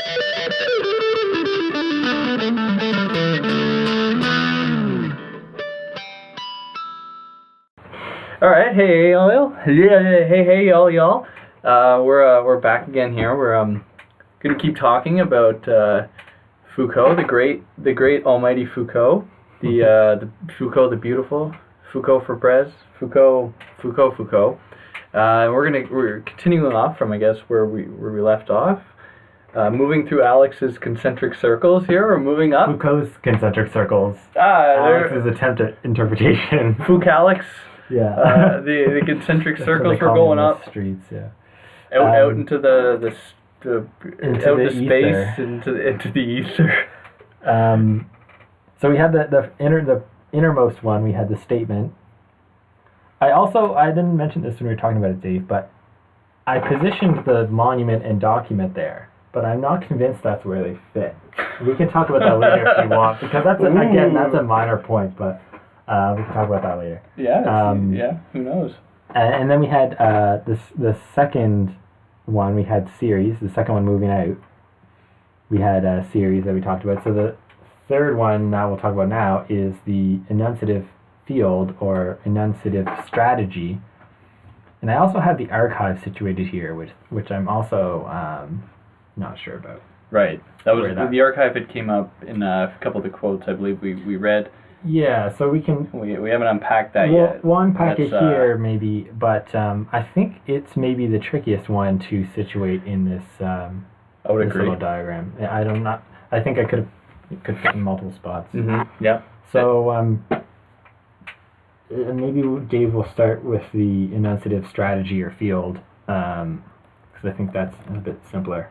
All right, hey y'all, yeah, hey y'all. We're back again here. We're gonna keep talking about Foucault, the great almighty Foucault, the Foucault the beautiful, Foucault for Prez, Foucault. We're continuing off from, I guess, where we left off. Moving through Alex's concentric circles here, or moving up. Foucault's concentric circles. Alex's attempt at interpretation. Foucault-Alex. Yeah. The concentric circles were going up. Streets, yeah. Out into the ether. Space, into the ether. So we had the innermost one. We had the statement. I didn't mention this when we were talking about it, Dave, but I positioned the monument and document there, but I'm not convinced that's where they fit. We can talk about that later if you want, because that's a minor point, but we can talk about that later. Yeah, who knows? And then we had the second one. We had series. The second one moving out. We had a series that we talked about. So the third one that we'll talk about now is the enunciative field or enunciative strategy. And I also have the archive situated here, which I'm also not sure about. Right. The archive. It came up in a couple of the quotes I believe we read. Yeah, so we haven't unpacked that yet. We'll unpack it here maybe, but I think it's maybe the trickiest one to situate in this little diagram. I think I could fit in multiple spots. Mm-hmm. Yeah. So maybe Dave will start with the enunciative strategy or field, because I think that's a bit simpler.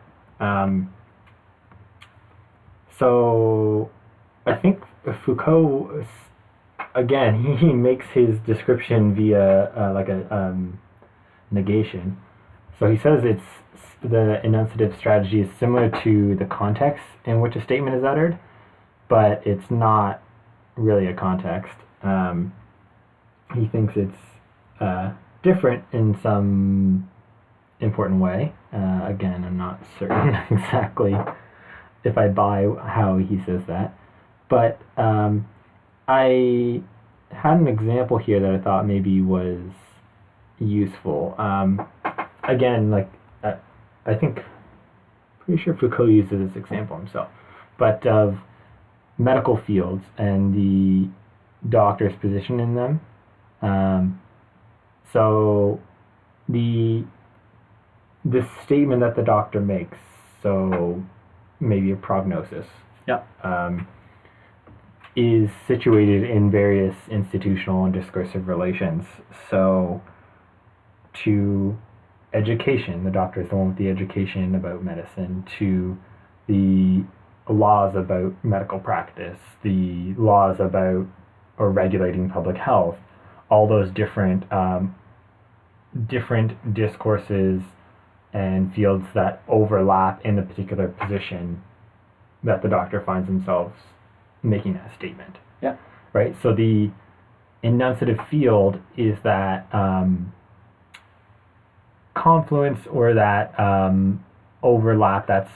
So I think Foucault, again, he makes his description via a negation. So he says the enunciative strategy is similar to the context in which a statement is uttered, but it's not really a context. He thinks it's different in some important way. Again, I'm not certain exactly if I buy how he says that. But I had an example here that I thought maybe was useful. Again, I think, pretty sure Foucault uses this example himself, but of medical fields and the doctor's position in them. So the statement that the doctor makes, so maybe a prognosis. Yeah. Is situated in various institutional and discursive relations. So, to education, the doctor is the one with the education about medicine, to the laws about medical practice, the laws about or regulating public health, all those different discourses and fields that overlap in the particular position that the doctor finds themselves making that statement. Yeah. Right? So the enunciative field is that confluence or that overlap, that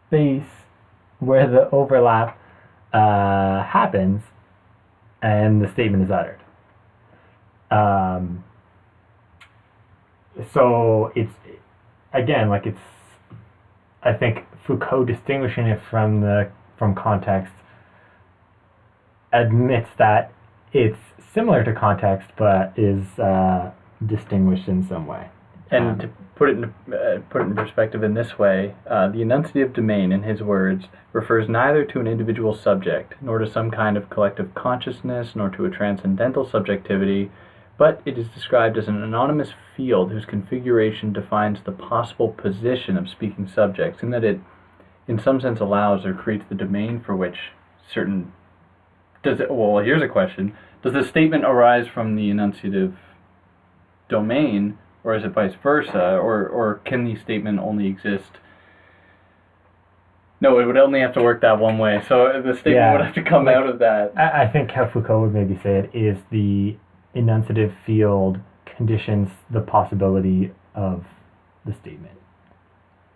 space where the overlap happens and the statement is uttered. So it's, again, I think Foucault distinguishing it from context admits that it's similar to context, but is distinguished in some way. And to put it in perspective in this way, the enunciative domain, in his words, refers neither to an individual subject, nor to some kind of collective consciousness, nor to a transcendental subjectivity, but it is described as an anonymous field whose configuration defines the possible position of speaking subjects, in that it, in some sense, allows or creates the domain for which certain... here's a question. Does the statement arise from the enunciative domain, or is it vice versa, or can the statement only exist? No, it would only have to work that one way, so the statement would have to come out of that. I think how Foucault would maybe say it is the enunciative field conditions the possibility of the statement.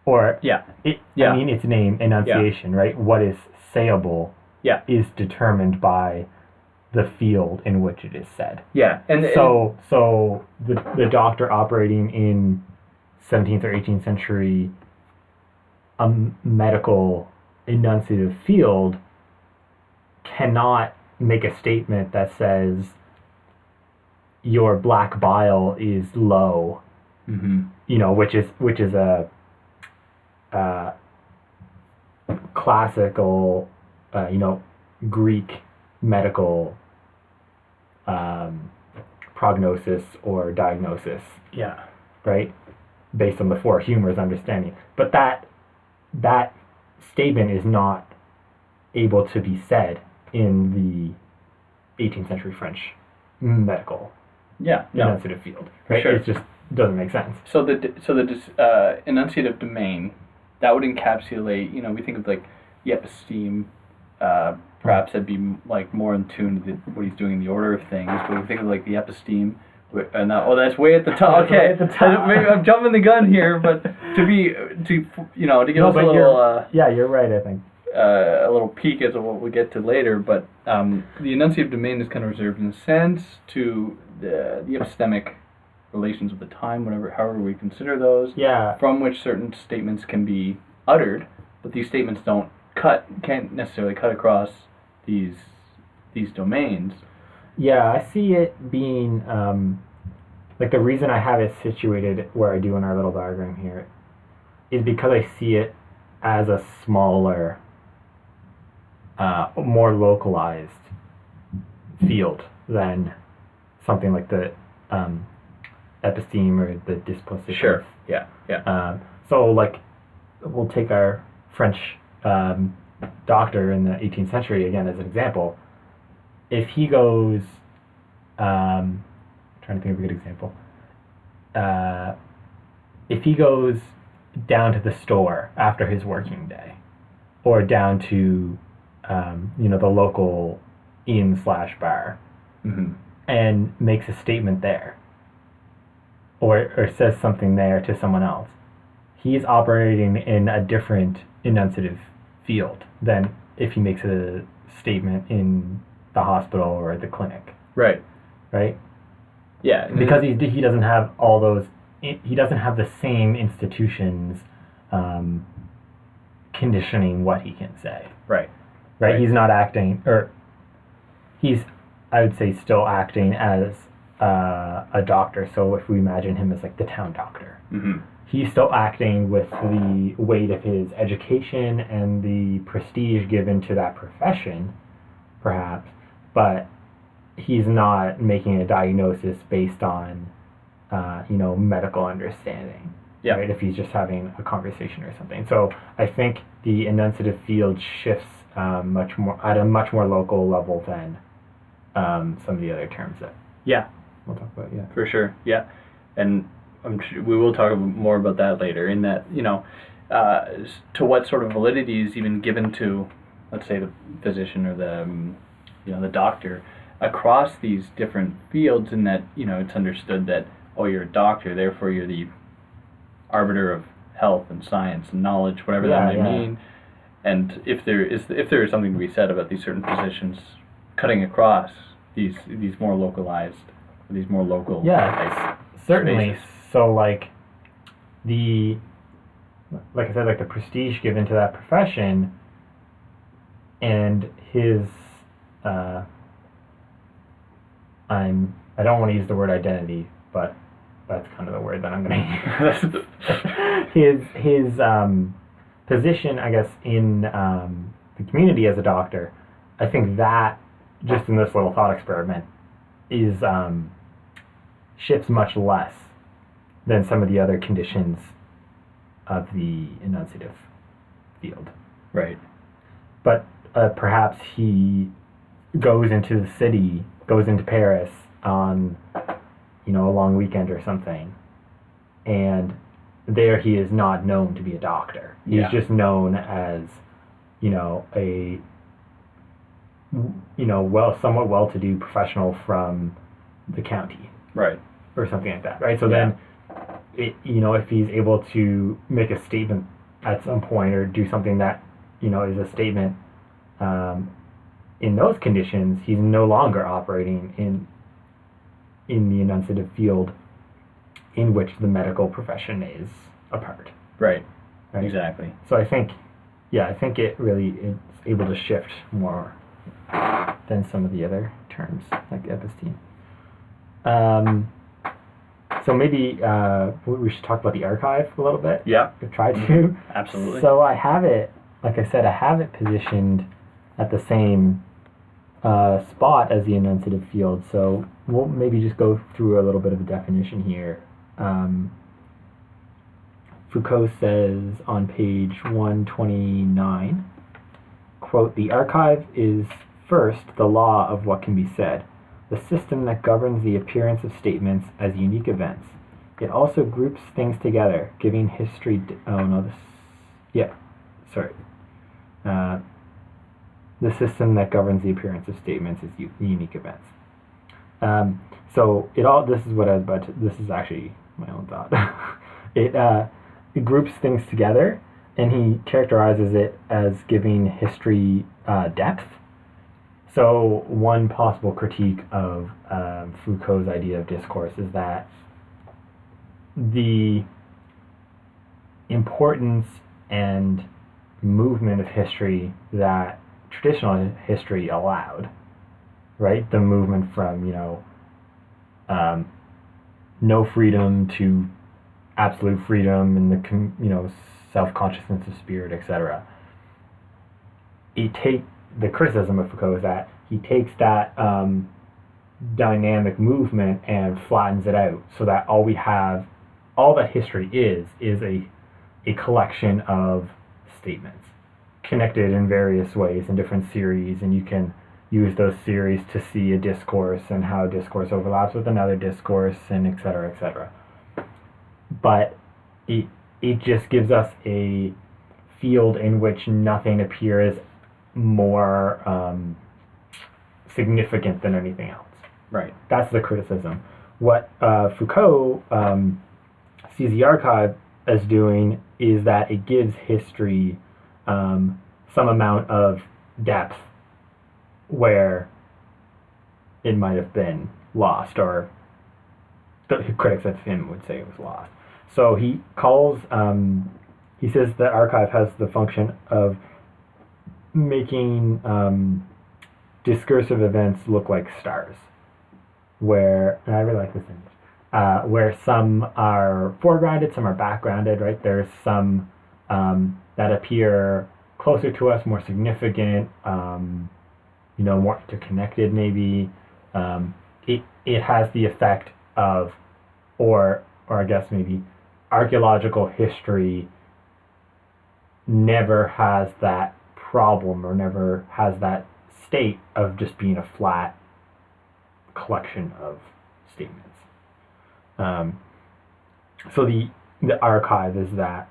Or Yeah. I mean, its name, enunciation, right? What is sayable is determined by the field in which it is said. Yeah. And so the doctor operating in 17th or 18th century medical enunciative field cannot make a statement that says your black bile is low, which is a classical, Greek medical prognosis or diagnosis. Yeah. Right? Based on the four humors understanding. But that statement is not able to be said in the 18th century French medical enunciative field. Right? Sure. It just doesn't make sense. So the enunciative domain, that would encapsulate, we think of like the episteme, perhaps that'd be like more in tune to what he's doing in the order of things, but we think of like the episteme, and that's way at the top. Okay, maybe I'm jumping the gun here, but to give us a little... you're right, I think. A little peek as to what we'll get to later, but the enunciative domain is kind of reserved in a sense to the epistemic relations of the time, however we consider those, from which certain statements can be uttered, but these statements can't necessarily cut across these domains. Yeah, I see it being, like the reason I have it situated where I do in our little diagram here is because I see it as a smaller, more localized field than something like the episteme or the disposition. Sure. Yeah. So like, we'll take our French doctor in the 18th century again as an example. If he goes, trying to think of a good example. If he goes down to the store after his working day, or down to the local inn/bar, and makes a statement there, or says something there to someone else, he's operating in a different enunciative field than if he makes a statement in the hospital or the clinic. Right. Yeah. Because he doesn't have all those. He doesn't have the same institutions conditioning what he can say. Right. He's not acting, or he's, I would say, still acting as a doctor. So if we imagine him as like the town doctor, he's still acting with the weight of his education and the prestige given to that profession, perhaps, but he's not making a diagnosis based on, medical understanding. Yeah. Right? If he's just having a conversation or something. So I think the enunciative field shifts much more local level than some of the other terms that we'll talk about. Yeah. For sure. Yeah. And I'm sure we will talk more about that later, in that, to what sort of validity is even given to, let's say, the physician or the doctor across these different fields, in that, it's understood that, you're a doctor, therefore you're the arbiter of health and science and knowledge, whatever that may mean. And if there is something to be said about these certain positions cutting across these more localized, these more local certainly spaces. So like I said, like the prestige given to that profession and his I don't want to use the word identity, but that's kind of the word that I'm going to use. his position, I guess, in the community as a doctor, I think that, just in this little thought experiment, is shifts much less than some of the other conditions of the enunciative field. Right. But perhaps he goes into the city, goes into Paris on, a long weekend or something, and there he is not known to be a doctor. He's just known as, a somewhat well-to-do professional from the county. Right. Or something like that, right? So then if he's able to make a statement at some point or do something that is a statement, in those conditions, he's no longer operating in the enunciative field in which the medical profession is a part. Right. Right? Exactly. So I think it really is able to shift more than some of the other terms like episteme. So maybe we should talk about the archive a little bit. Yeah. Try to. Absolutely. So I have it, like I said, positioned at the same spot as the enunciative field. So we'll maybe just go through a little bit of a definition here. Foucault says on page 129, quote, "The archive is first the law of what can be said, the system that governs the appearance of statements as unique events. It also groups things together, giving history... the system that governs the appearance of statements as unique events." This is actually my own thought. It groups things together, and he characterizes it as giving history depth. So one possible critique of Foucault's idea of discourse is that the importance and movement of history that traditional history allowed, right? The movement from, no freedom to absolute freedom and the, self-consciousness of spirit, etc. The criticism of Foucault is that he takes that dynamic movement and flattens it out so that all that history is a collection of statements connected in various ways in different series, and you can use those series to see a discourse and how discourse overlaps with another discourse, and et cetera, but it just gives us a field in which nothing appears more significant than anything else. Right. That's the criticism. What Foucault sees the archive as doing is that it gives history some amount of depth where it might have been lost, or the critics of him would say it was lost. So he says the archive has the function of making discursive events look like stars, and I really like this image, where some are foregrounded, some are backgrounded, right? There's some that appear closer to us, more significant, more interconnected maybe. It has the effect of, or I guess maybe archaeological history never has that problem or never has that state of just being a flat collection of statements. So the archive is that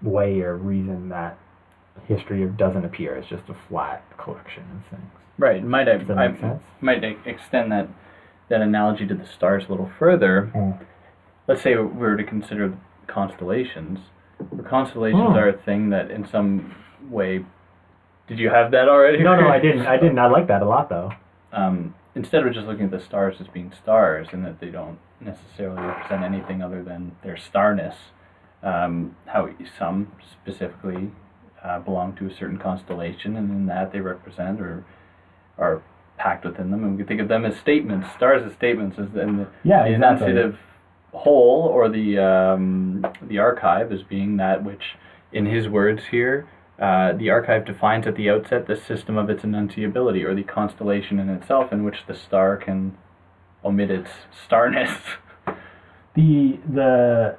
way or reason that history doesn't appear as just a flat collection of things. Right. Does that make sense? Might extend that analogy to the stars a little further. Let's say we were to consider constellations. Constellations are a thing that in some way... Did you have that already? No, I didn't. I like that a lot, though. Instead of just looking at the stars as being stars and that they don't necessarily represent anything other than their starness, how some specifically belong to a certain constellation, and in that they represent or are packed within them, and we can think of them as statements, stars as statements, as in the enunciative whole, or the archive as being that which, in his words here, the archive defines at the outset the system of its enunciability, or the constellation in itself, in which the star can omit its starness. The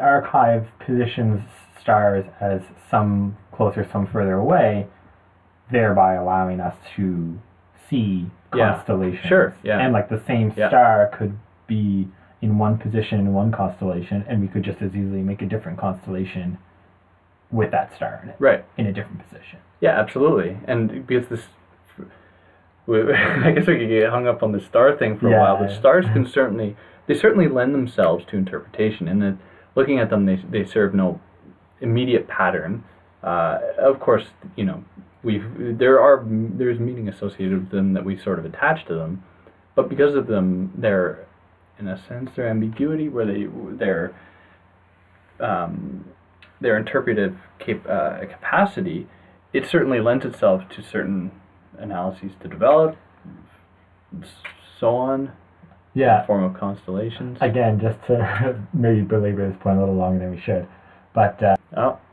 archive positions stars as some closer, some further away, thereby allowing us to see constellations. Sure, yeah. And like the same star could be in one position in one constellation, and we could just as easily make a different constellation with that star in it. Right. In a different position. Yeah, absolutely. And because I guess we could get hung up on the star thing for a while, but stars can certainly lend themselves to interpretation, and that looking at them, they serve no immediate pattern. Of course, there's meaning associated with them that we sort of attach to them, but because of them, their ambiguity, where their interpretive capacity, it certainly lends itself to certain analyses to develop, so on. Yeah. In the form of constellations. Again, just to maybe belabor this point a little longer than we should, but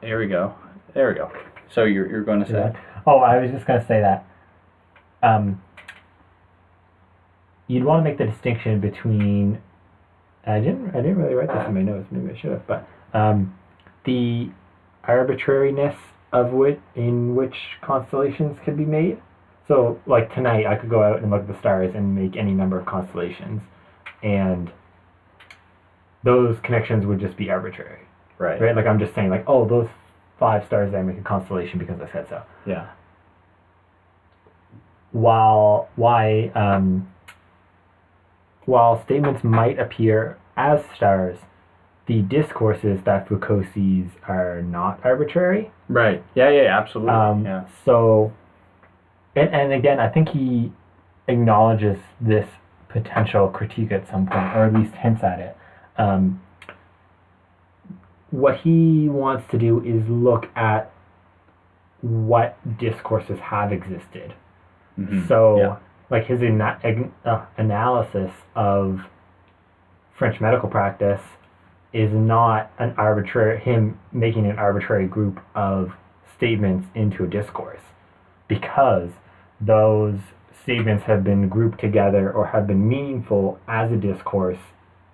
here we go. There we go. So you're going to say? Yeah. Oh, I was just going to say that you'd want to make the distinction between. I didn't really write this in my notes. Maybe I should have, but the arbitrariness of which constellations can be made. So, like tonight, I could go out and look at the stars and make any number of constellations, and those connections would just be arbitrary. Right. Right? Like, I'm just saying, like, oh, those 5 stars there make a constellation because I said so. Yeah. While statements might appear as stars, the discourses that Foucault sees are not arbitrary. Right. Yeah, absolutely. So, and again, I think he acknowledges this potential critique at some point, or at least hints at it. What he wants to do is look at what discourses have existed. Mm-hmm. So, like his analysis of French medical practice is not him making an arbitrary group of statements into a discourse, because those statements have been grouped together or have been meaningful as a discourse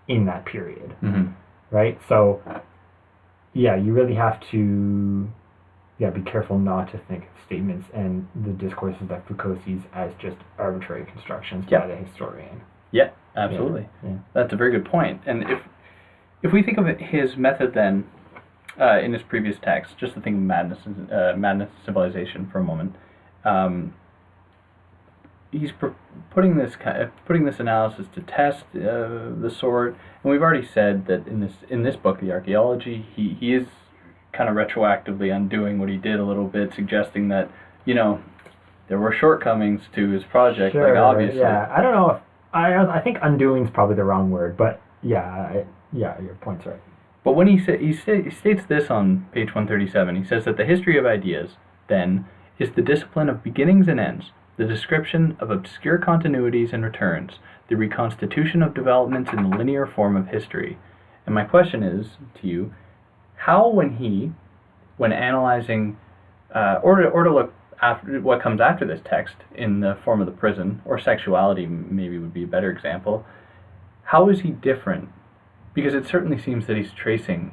in that period. Mm-hmm. Right? So, yeah, you really have to be careful not to think of statements and the discourses that Foucault sees as just arbitrary constructions by the historian. Yeah, absolutely. Yeah. That's a very good point. And if we think of his method then, in his previous text, just to think of Madness and Civilization for a moment, he's putting this analysis to test the sort, and we've already said that in this book, the Archaeology, he is kind of retroactively undoing what he did a little bit, suggesting that there were shortcomings to his project. Sure, like obviously. Yeah, I don't know if I think undoing is probably the wrong word, but yeah, your point's right. But when he states this on page 137, he says that the history of ideas, then, is the discipline of beginnings and ends, the description of obscure continuities and returns, the reconstitution of developments in the linear form of history. And my question is to you, how when analyzing, or to look after what comes after this text in the form of the prison, or sexuality maybe would be a better example, how is he different? Because it certainly seems that he's tracing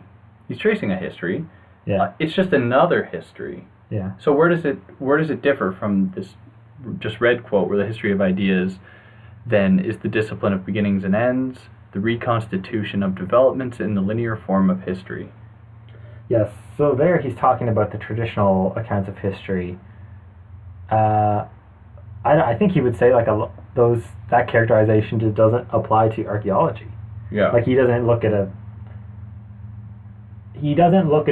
a history. Yeah. It's just another history. Yeah. So where does it differ from this just read quote, where the history of ideas then is the discipline of beginnings and ends, the reconstitution of developments in the linear form of history? Yes. So there he's talking about the traditional accounts of history. I think he would say like that characterization just doesn't apply to archaeology. Yeah. Like he doesn't look at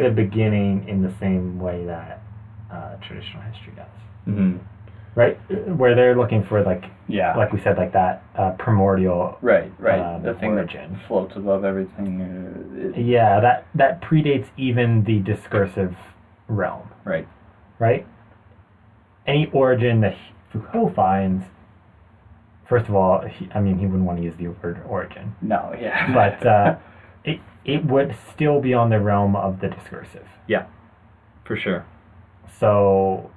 a beginning in the same way that traditional history does. Mm-hmm. Right? Where they're looking for like we said, like that primordial right the thing origin that floats above everything. That predates even the discursive realm. Right? Any origin that Foucault finds, first of all, he wouldn't want to use the word origin. No, yeah. But it would still be on the realm of the discursive. Yeah, for sure. So,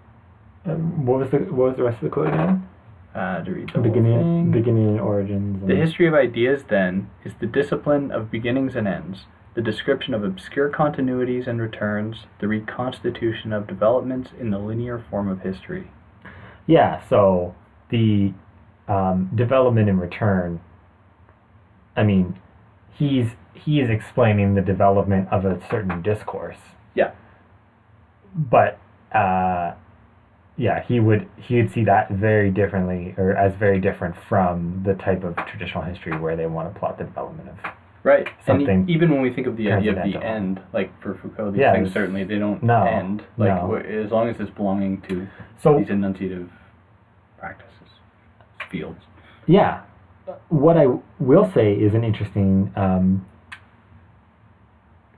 what was the rest of the quote again? To read the beginning and origins. The history of ideas, then, is the discipline of beginnings and ends, the description of obscure continuities and returns, the reconstitution of developments in the linear form of history. Yeah, so the development and return, he is explaining the development of a certain discourse. Yeah. But he'd see that very differently, or as very different from the type of traditional history where they want to plot the development of Right. something. And even when we think of the idea of the transcendental. end, like for Foucault, these Yeah, things it's- certainly they don't no, end. Like no. as long as it's belonging to So these enunciative practices, fields. yeah, what I will say is an interesting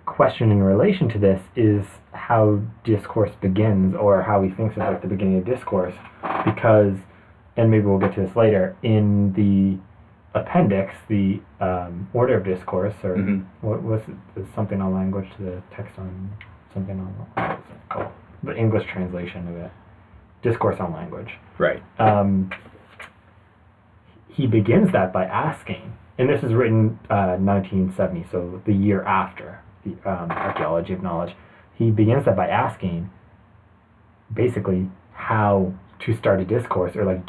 question in relation to this is how discourse begins, or how he thinks of like the beginning of discourse, because, and maybe we'll get to this later, in the appendix, the order of discourse, or what was it, there's something on language to the text on something on, what is it called? The English translation of it, discourse on language. Right. He begins that by asking, and this is written 1970, so the year after the Archaeology of Knowledge. He begins that by asking, basically, how to start a discourse, or like,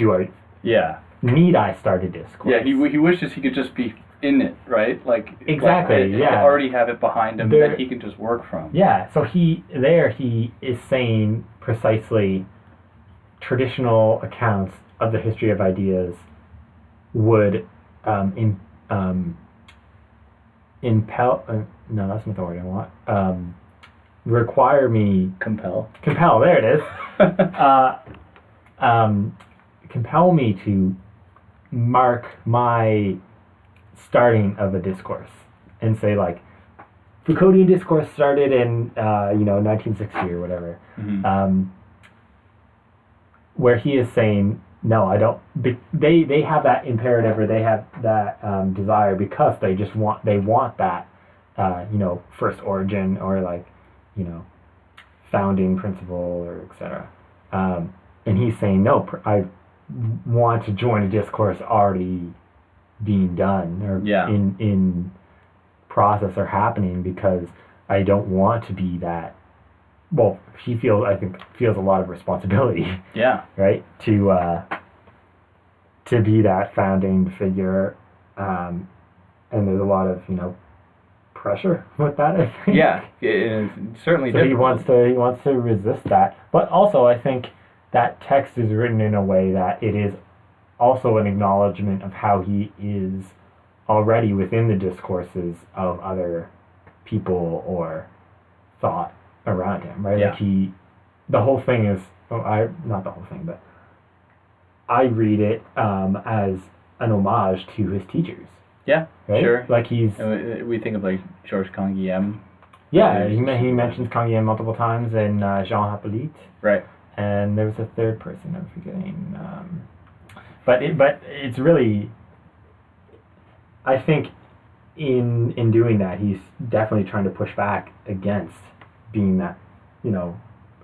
need I start a discourse? Yeah, he wishes he could just be in it, right? Like exactly, like, yeah. Already have it behind him that he can just work from. Yeah, so he is saying precisely traditional accounts of the history of ideas would impel. No, that's not the word I want. Require me. Compel. There it is. Compel me to mark my starting of a discourse, and say like, Foucauldian discourse started in 1960 or whatever, where he is saying, no, I don't. They have that imperative, or they have that desire, because they want that first origin, or like founding principle, or etc. And he's saying, no, I want to join a discourse already being done, or in process, or happening, because I don't want to be that. Well, he feels a lot of responsibility. Yeah. Right? To be that founding figure, and there's a lot of pressure with that, I think. Yeah, it's certainly. So he wants to resist that, but also I think that text is written in a way that it is also an acknowledgement of how he is already within the discourses of other people or thought around him, right? Yeah. Like the whole thing is, not the whole thing, but I read it as an homage to his teachers. Yeah, right? Sure. Like we think of like Georges Canguilhem. Yeah, he mentions Canguilhem multiple times, and Jean Hippolyte. Right. And there was a third person I'm forgetting. But it's really, I think in doing that, he's definitely trying to push back against being that,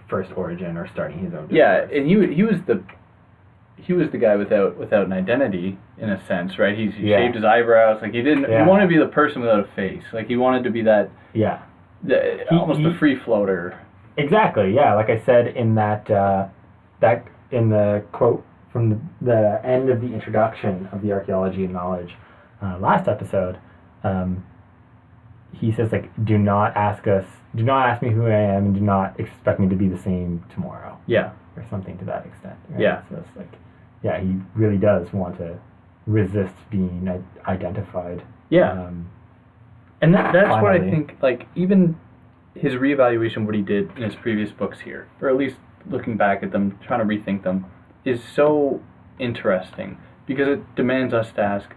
first origin, or starting his own discourse. Yeah, and he was the guy without an identity, in a sense, right? He shaved his eyebrows, like he didn't. He wanted to be the person without a face, like he wanted to be that. Yeah. Almost a free floater. Exactly. Yeah, like I said in that in the quote from the end of the introduction of the Archaeology of Knowledge last episode, he says, like, do not ask me who I am, and do not expect me to be the same tomorrow. Yeah. Or something to that extent. Right? Yeah. So it's like, yeah, he really does want to resist being identified. Yeah. And that's finally. what I think, like, even his reevaluation of what he did in his previous books here, or at least looking back at them, trying to rethink them, is so interesting, because it demands us to ask,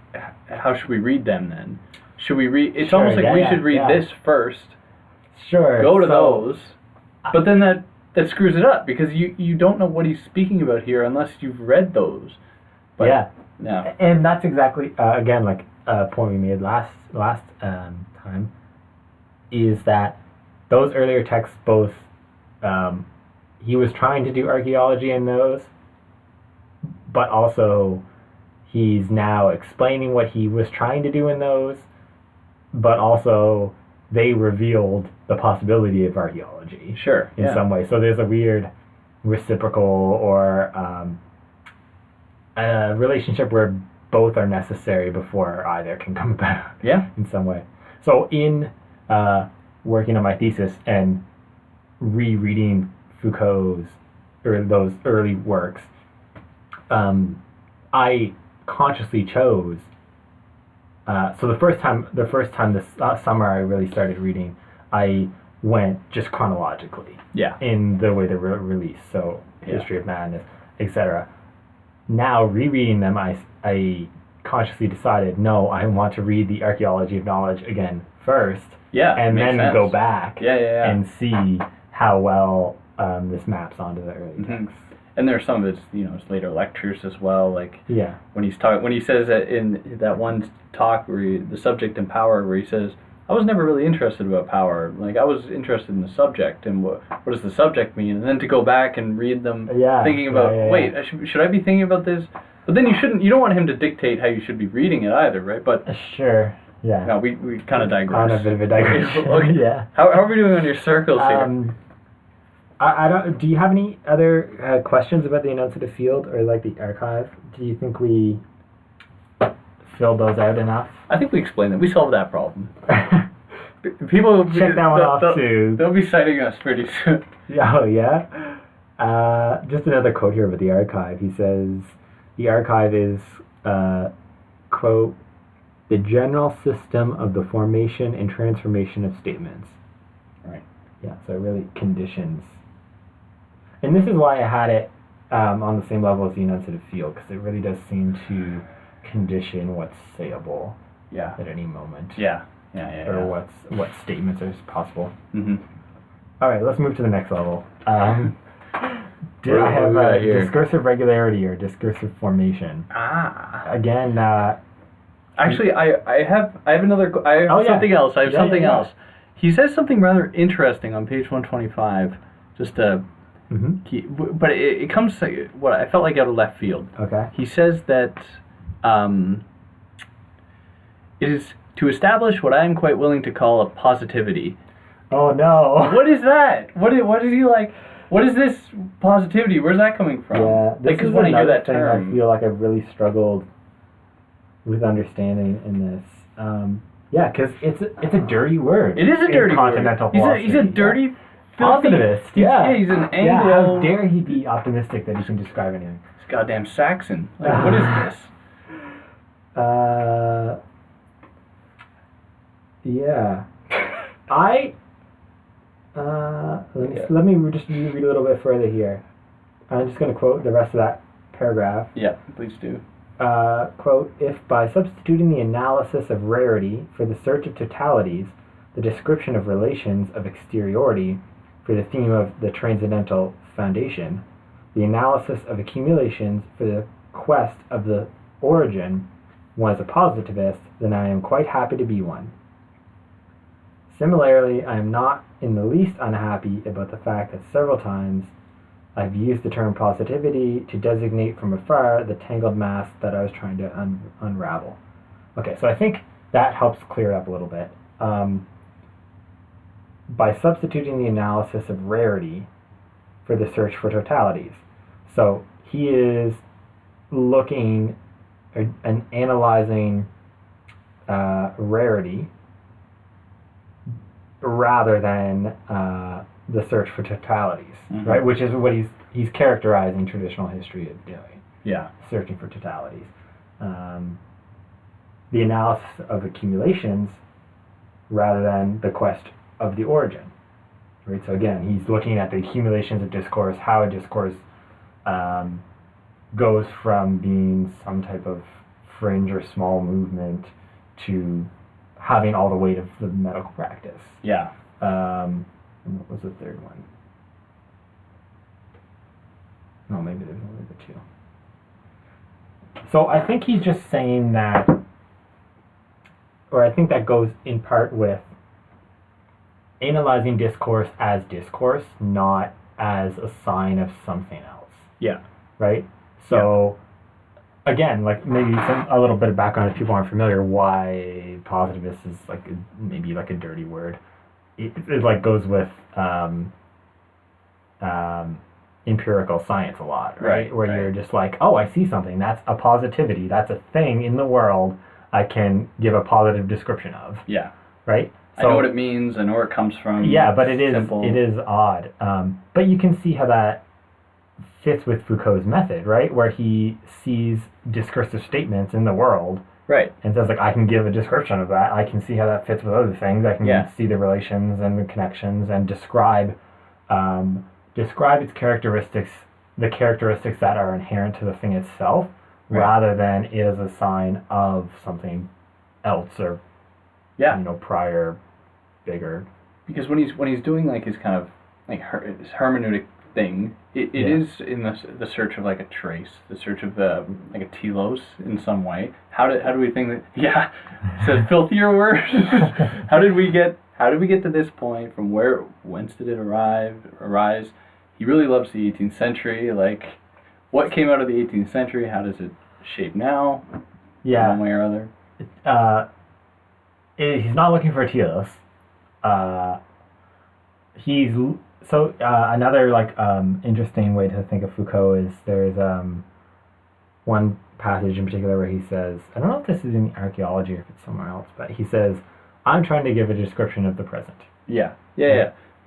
how should we read them then? Should we read... It's almost like we should read this first, go to those, but then that screws it up, because you don't know what he's speaking about here unless you've read those. But, yeah. And that's exactly, again, like a point we made last time, is that those earlier texts, both, he was trying to do archaeology in those, but also he's now explaining what he was trying to do in those, but also they revealed the possibility of archaeology. Sure. In some way. So there's a weird reciprocal, or a relationship where both are necessary before either can come about. Yeah. In some way. So in working on my thesis and rereading Foucault's or those early works, I consciously chose. So the first time this summer I really started reading, I went just chronologically. Yeah. In the way they were released. So History of Madness, etc. Now rereading them, I consciously decided, no, I want to read the Archaeology of Knowledge again first. Yeah. And then sense. go back. Yeah. And see how well this maps onto the early texts. And there's some of his later lectures as well. Like when he says that in that one talk where the subject and power, where he says, I was never really interested about power. Like I was interested in the subject and what does the subject mean, and then to go back and read them, thinking about wait, should I be thinking about this? But then you don't want him to dictate how you should be reading it either, right? But sure, yeah. No, we kind of digress. On a bit of a digression. Okay. Yeah. How are we doing on your circles here? I don't. Do you have any other questions about the enunciative field or like the archive? Do you think we filled those out enough? I think we explained that. We solved that problem. People check that one off too. They'll be citing us pretty soon. Oh yeah. Just another quote here about the archive. He says, "The archive is quote the general system of the formation and transformation of statements." Right. Yeah. So it really conditions. And this is why I had it on the same level as the enunciative field, because it really does seem to condition what's sayable at any moment. Yeah. Or what statements are possible. Mm-hmm. All right, let's move to the next level. I have discursive regularity or discursive formation. Again, actually, I have another. Something else. I have something else. He says something rather interesting on page 125. Just to. Mm-hmm. But it comes to what I felt like out of left field. Okay. He says that it is to establish what I am quite willing to call a positivity. Oh no! What is that? What is he like? What is this positivity? Where's that coming from? Yeah, this is when I hear another that thing term, I feel like I've really struggled with understanding in this. Yeah, because it's a dirty word. It is a dirty continental word. philosophy. He's a dirty. Positivist, he's an Anglo. Yeah, how dare he be optimistic that he can describe anything? He's goddamn Saxon. Like, what is this? Yeah. Let me just read a little bit further here. I'm just going to quote the rest of that paragraph. Yeah, please do. Quote, if by substituting the analysis of rarity for the search of totalities, the description of relations of exteriority for the theme of the transcendental foundation, the analysis of accumulations for the quest of the origin, one is a positivist, then I am quite happy to be one. Similarly, I am not in the least unhappy about the fact that several times I've used the term positivity to designate from afar the tangled mass that I was trying to unravel. Okay, so I think that helps clear it up a little bit. By substituting the analysis of rarity for the search for totalities. So he is looking and analyzing rarity rather than the search for totalities, right? Which is what he's characterizing traditional history as doing. Yeah. Searching for totalities. The analysis of accumulations rather than the quest of the origin, right? So again, he's looking at the accumulations of discourse, how a discourse goes from being some type of fringe or small movement to having all the weight of the medical practice. Yeah. And what was the third one? No, maybe there's only the two. So I think he's just saying that, or I think that goes in part with analyzing discourse as discourse, not as a sign of something else. Yeah. Right? So, again, like maybe a little bit of background if people aren't familiar why positivist is like maybe like a dirty word. It like goes with empirical science a lot, right? Where you're just like, oh, I see something. That's a positivity. That's a thing in the world I can give a positive description of. Yeah. Right? So, I know what it means. I know where it comes from. Yeah, but it is odd. But you can see how that fits with Foucault's method, right? Where he sees discursive statements in the world Right. and says, like, I can give a description of that. I can see how that fits with other things. I can Yeah. see the relations and the connections and describe its characteristics, the characteristics that are inherent to the thing itself, Right. rather than it as a sign of something else or Yeah. prior, bigger. Because when he's doing like his kind of like his hermeneutic thing, it Yeah. is in the search of like a trace, the search of like a telos in some way. How do we think that? Yeah, says filthier word. How did we get to this point? From whence did it arise? He really loves the 18th century. Like, what came out of the 18th century? How does it shape now? Yeah. One way or other. He's not looking for a telos. Another like interesting way to think of Foucault is there's one passage in particular where he says, I don't know if this is in Archaeology or if it's somewhere else, but he says, I'm trying to give a description of the present. Yeah.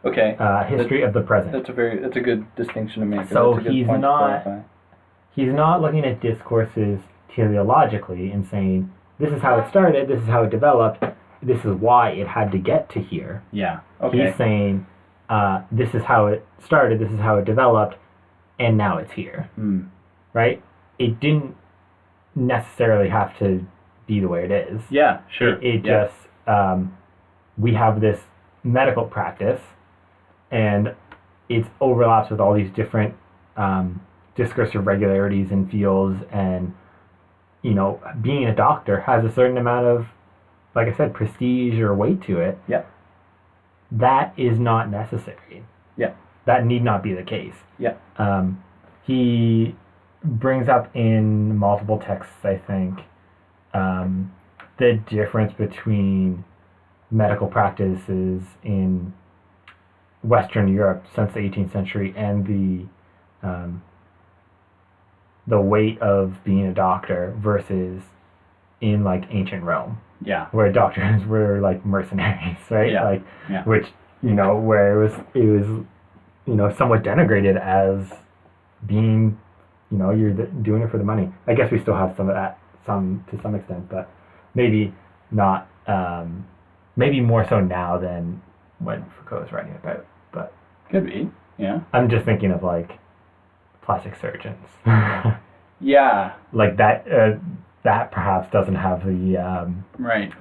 Okay. History of the present. That's a good distinction to make. So that's a good he's point to not clarify. he's not looking at discourses teleologically and saying, this is how it started, this is how it developed, this is why it had to get to here. Yeah. Okay. He's saying, this is how it started, this is how it developed, and now it's here. Right? It didn't necessarily have to be the way it is. Yeah, sure. It just, we have this medical practice, and it overlaps with all these different discursive regularities and fields, and, being a doctor has a certain amount of, like I said, prestige or weight to it. Yeah. That is not necessary. Yeah. That need not be the case. Yeah. He brings up in multiple texts, I think, the difference between medical practices in Western Europe since the 18th century and the weight of being a doctor versus in like ancient Rome. Yeah. Where doctors were like mercenaries, right? Yeah. Which, where it was somewhat denigrated as being, you're doing it for the money. I guess we still have some of that, to some extent, but maybe not, maybe more so now than when Foucault was writing about, but. Could be, yeah. I'm just thinking of like plastic surgeons. Yeah. Like that, that perhaps doesn't have the, right.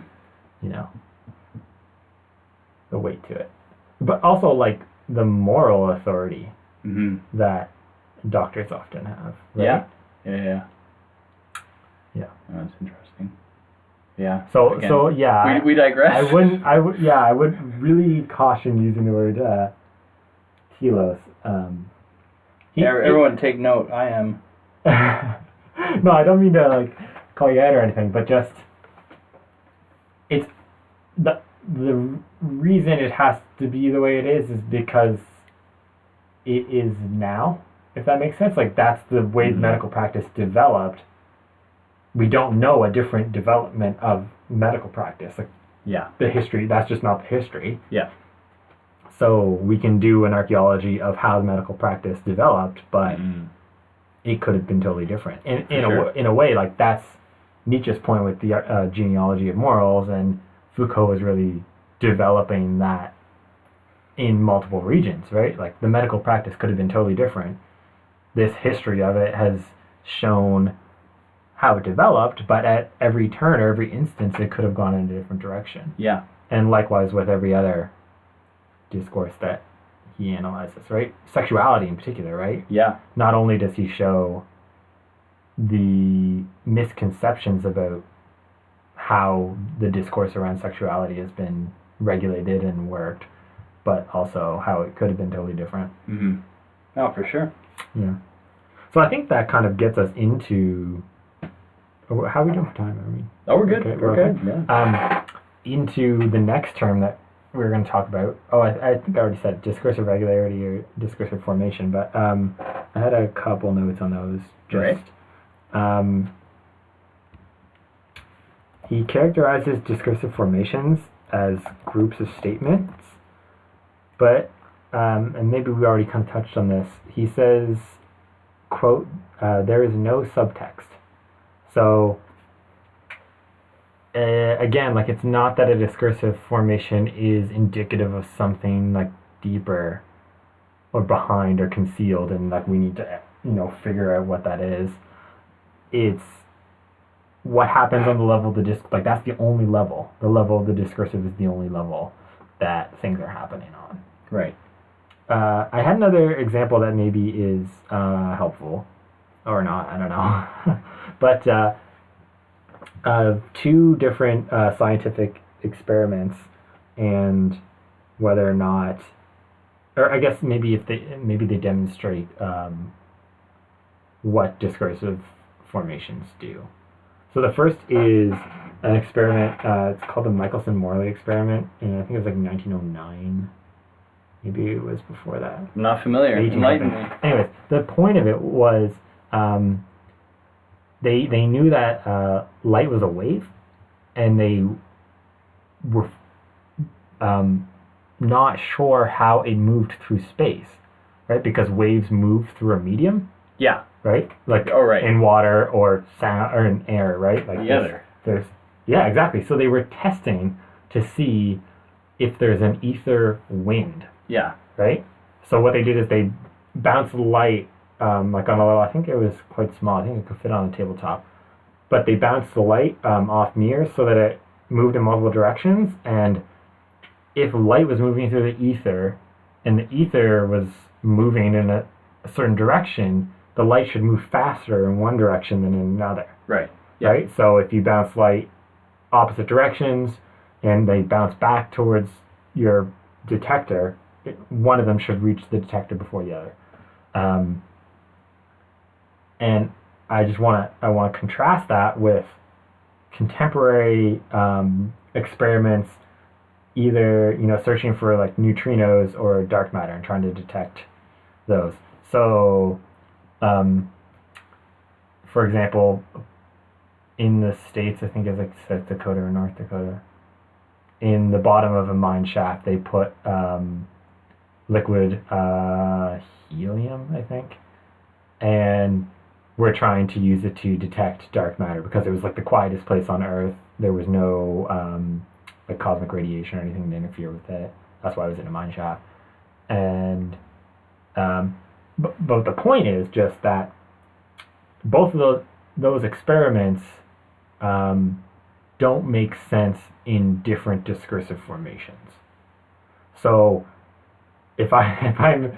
The weight to it. But also like the moral authority that doctors often have. Right? Yeah. Yeah. Oh, that's interesting. Yeah. So yeah. We digress. I would really caution using the word telos. Everyone take note. I am. No, I don't mean to like call you out or anything, but just it's the reason it has to be the way it is because it is now, if that makes sense. Like that's the way medical practice developed. We don't know a different development of medical practice. Like the history, that's just not the history. Yeah. So we can do an archaeology of how the medical practice developed, but it could have been totally different. In a way, like that's Nietzsche's point with the genealogy of morals, and Foucault was really developing that in multiple regions, right? Like the medical practice could have been totally different. This history of it has shown how it developed, but at every turn or every instance, it could have gone in a different direction. Yeah. And likewise with every other discourse that he analyzes, right? Sexuality in particular, right? Yeah. Not only does he show the misconceptions about how the discourse around sexuality has been regulated and worked, but also how it could have been totally different. Oh, for sure. Yeah. So I think that kind of gets us into... How are we doing for time? Are we? Oh, we're good. Okay, we're good. Yeah. Into the next term that we're going to talk about. Oh, I think I already said discursive regularity or discursive formation, but I had a couple notes on those. He characterizes discursive formations as groups of statements, but and maybe we already kind of touched on this. He says quote, there is no subtext. So again, like, it's not that a discursive formation is indicative of something like deeper or behind or concealed, and like we need to figure out what that is. It's what happens on the level of the like that's the only level. The level of the discursive is the only level that things are happening on. Right. I had another example that maybe is helpful or not. I don't know, but. Two different scientific experiments, and whether or not, or I guess maybe they demonstrate what discursive formations do. So the first is an experiment. It's called the Michelson-Morley Experiment, and I think it was like 1909. Maybe it was before that. I'm not familiar. Enlighten me. Anyways, the point of it was. They knew that light was a wave, and they were not sure how it moved through space, right? Because waves move through a medium. Yeah. Right? Like right. In water or sound or in air, right? Like there's yeah, exactly. So they were testing to see if there's an ether wind. Yeah. Right? So what they did is they bounced light like on a level, I think it was quite small. I think it could fit on a tabletop. But they bounced the light off mirrors so that it moved in multiple directions. And if light was moving through the ether, and the ether was moving in a certain direction, the light should move faster in one direction than in another. Right. Yep. Right? So if you bounce light opposite directions, and they bounce back towards your detector, one of them should reach the detector before the other. And I want to contrast that with contemporary experiments, either searching for like neutrinos or dark matter and trying to detect those. So, for example, in the States, I think it's like South Dakota or North Dakota, in the bottom of a mine shaft, they put liquid helium, I think, and we're trying to use it to detect dark matter because it was like the quietest place on Earth. There was no like cosmic radiation or anything to interfere with it. That's why it was in a mine shaft. And but the point is just that both of those experiments don't make sense in different discursive formations. So if I'm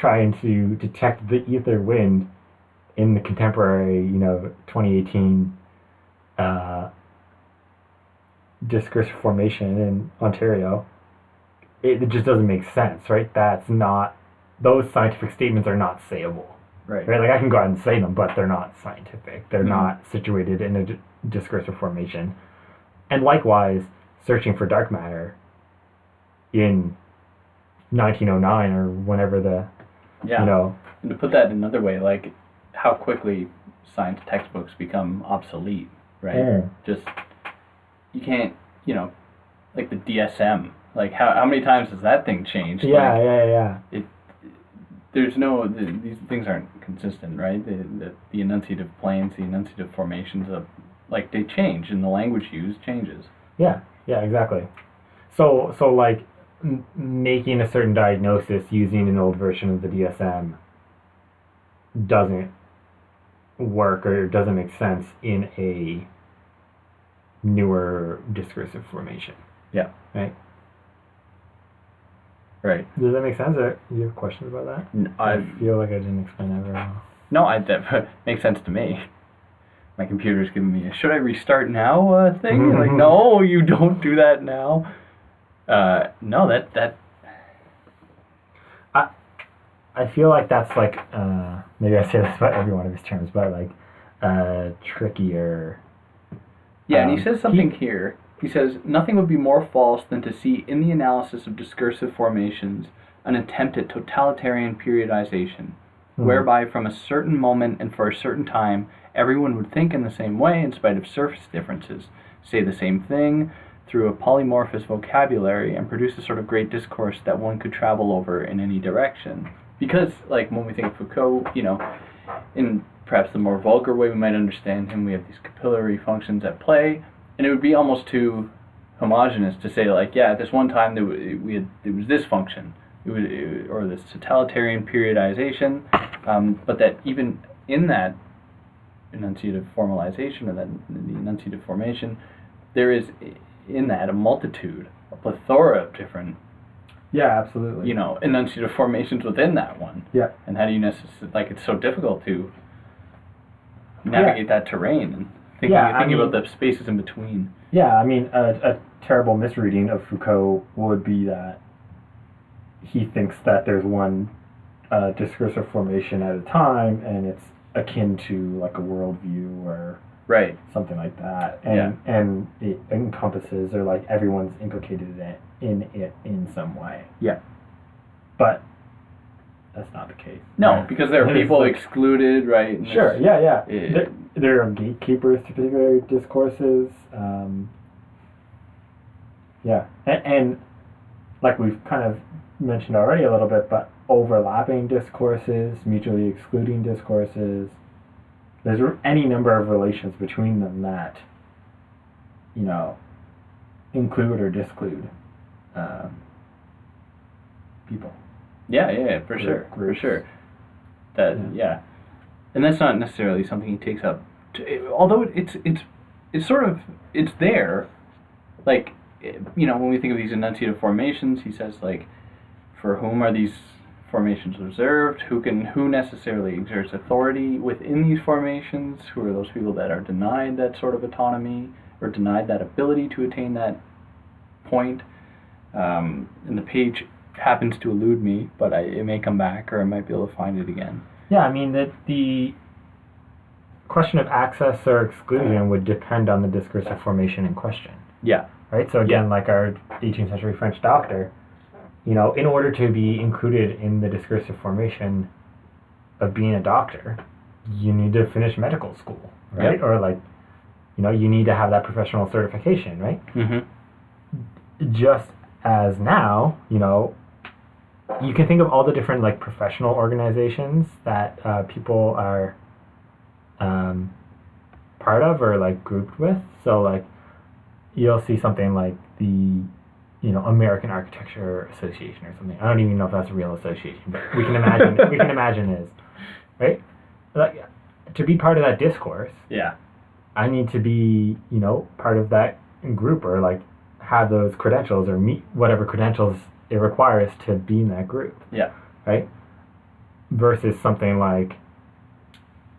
trying to detect the ether wind in the contemporary 2018 discursive formation in Ontario, it just doesn't make sense, right? That's not, those scientific statements are not sayable. Right. Like I can go out and say them, but they're not scientific. They're not situated in a discursive formation. And likewise, searching for dark matter in 1909 or whenever the, And to put that another way, like how quickly science textbooks become obsolete, right? Just, you can't, like the DSM, like how many times has that thing changed? Yeah. There's no, these things aren't consistent, right? The enunciative planes, the enunciative formations of, like, they change, and the language used changes. Yeah, exactly. So like making a certain diagnosis using an old version of the DSM doesn't work or doesn't make sense in a newer discursive formation. Yeah. Right? Right. Does that make sense? Do you have questions about that? I feel like I didn't explain that very well. No, that makes sense to me. My computer's giving me a "should I restart now" thing. Like, no, you don't do that now. No, that. I feel like that's like maybe I say this about every one of his terms, but like trickier. Yeah, and he says something here. He says, nothing would be more false than to see in the analysis of discursive formations an attempt at totalitarian periodization, whereby from a certain moment and for a certain time, everyone would think in the same way in spite of surface differences, say the same thing through a polymorphous vocabulary, and produce a sort of great discourse that one could travel over in any direction. Because, like, when we think of Foucault, in perhaps the more vulgar way we might understand him, we have these capillary functions at play, and it would be almost too homogeneous to say, like, yeah, at this one time there was this function, or this totalitarian periodization, but that even in that enunciative formalization, or then the enunciative formation, there is in that a multitude, a plethora of different, absolutely, enunciative formations within that one. Yeah. And how do you it's so difficult to navigate that terrain and thinking about the spaces in between. Yeah, I mean, a terrible misreading of Foucault would be that he thinks that there's one discursive formation at a time, and it's akin to like a worldview or something like that, and it encompasses, or like everyone's implicated in it in some way. Yeah, but that's not the case. No, because there are people excluded, right? Sure, yeah. There are gatekeepers to particular discourses. And like we've kind of mentioned already a little bit, but overlapping discourses, mutually excluding discourses, there's any number of relations between them that, include or disclude people. Yeah, for sure. That and that's not necessarily something he takes up. Although it's sort of there, like when we think of these enunciative formations, he says like, for whom are these formations reserved? Who necessarily exerts authority within these formations? Who are those people that are denied that sort of autonomy or denied that ability to attain that point? And the page happens to elude me, but it may come back, or I might be able to find it again. Yeah, I mean, the question of access or exclusion would depend on the discursive formation in question. Yeah. Right? So again, like our 18th century French doctor, in order to be included in the discursive formation of being a doctor, you need to finish medical school, right? Yep. Or like, you need to have that professional certification, right? Mm-hmm. Just as now, you can think of all the different like professional organizations that people are part of or like grouped with. So like you'll see something like the American Architecture Association or something. I don't even know if that's a real association, but we can imagine it is, right? Like, to be part of that discourse, I need to be part of that group, or like have those credentials or meet whatever credentials it requires to be in that group. Yeah. Right? Versus something like,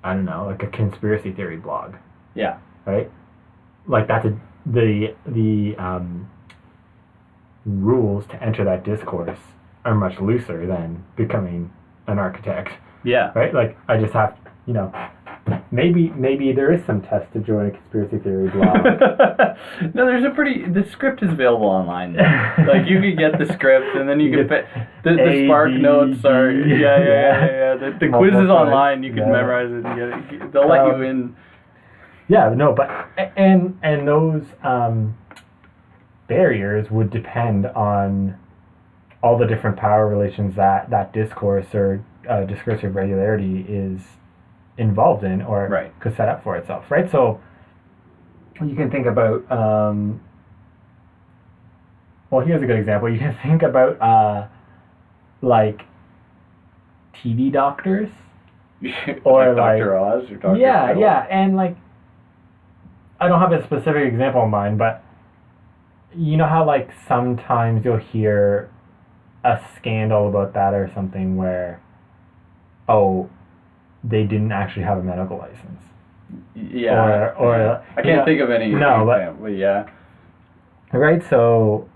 I don't know, like a conspiracy theory blog. Yeah. Right? Like that's the rules to enter that discourse are much looser than becoming an architect. Yeah. Right? Like I just have, maybe there is some test to join a conspiracy theory blog. No, the script is available online. Like you could get the script, and then you can the Spark notes are the quiz is online. You can memorize it and get it. They'll let you in. Yeah, no, but and those barriers would depend on all the different power relations that discourse or discursive regularity is involved in, or could set up for itself, right? So you can think about here's a good example. You can think about like TV doctors or like Dr. Oz or Dr. Phil. And like I don't have a specific example in mind, but you know how like sometimes you'll hear a scandal about that or something where they didn't actually have a medical license. Yeah. Or I can't think of any example, but yeah. Right, so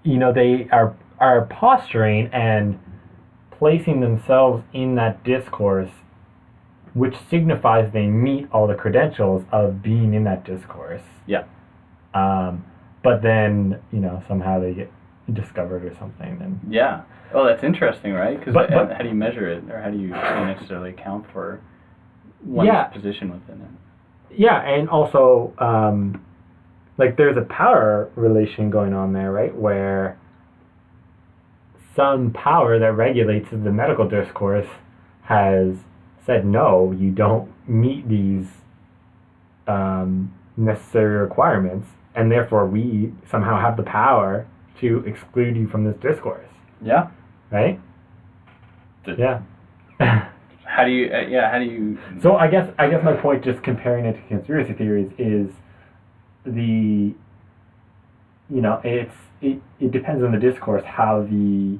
they are posturing and placing themselves in that discourse, which signifies they meet all the credentials of being in that discourse. Yeah. But then, somehow they get discovered or something. And yeah. Oh, that's interesting, right? Because how do you measure it, or how do you necessarily account for one's position within it? Yeah, and also, like there's a power relation going on there, right? Where some power that regulates the medical discourse has said, no, you don't meet these necessary requirements, and therefore we somehow have the power to exclude you from this discourse. Yeah. Right? Yeah. How do you... So I guess my point, just comparing it to conspiracy theories, is it depends on the discourse how the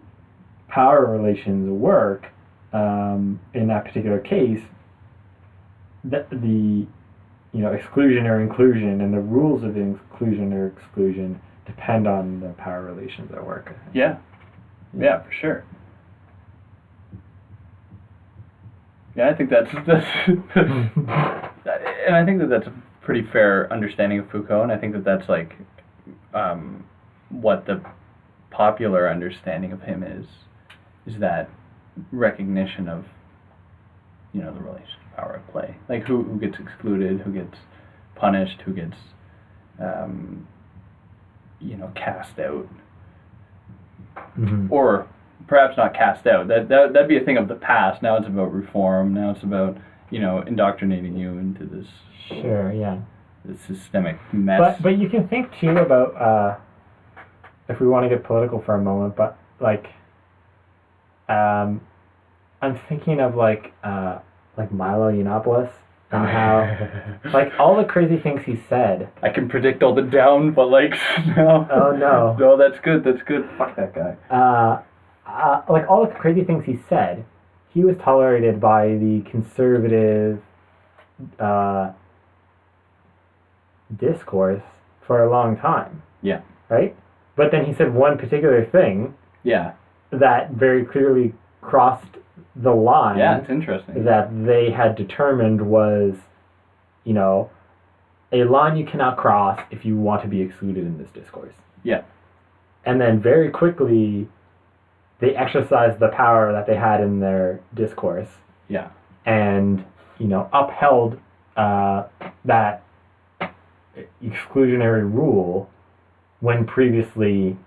power relations work. In that particular case, the exclusion or inclusion and the rules of inclusion or exclusion depend on the power relations at work. Yeah, for sure. Yeah, I think that's and I think that's a pretty fair understanding of Foucault, and I think that's like what the popular understanding of him is that recognition of the relation of power at play, like who gets excluded, who gets punished, who gets cast out, or perhaps not cast out. That'd be a thing of the past. Now it's about reform. Now it's about indoctrinating you into this. Sure. Yeah. This systemic mess. But you can think too about if we want to get political for a moment. But like, I'm thinking of like Milo Yiannopoulos and how like all the crazy things he said. I can predict all the down, but like no. Oh no. No, that's good. Fuck that guy. Like all the crazy things he said, he was tolerated by the conservative discourse for a long time. Yeah. Right? But then he said one particular thing. Yeah. That very clearly crossed the line. Yeah, it's interesting. That they had determined was, a line you cannot cross if you want to be excluded in this discourse. Yeah. And then very quickly, they exercised the power that they had in their discourse. Yeah. And, upheld that exclusionary rule when previously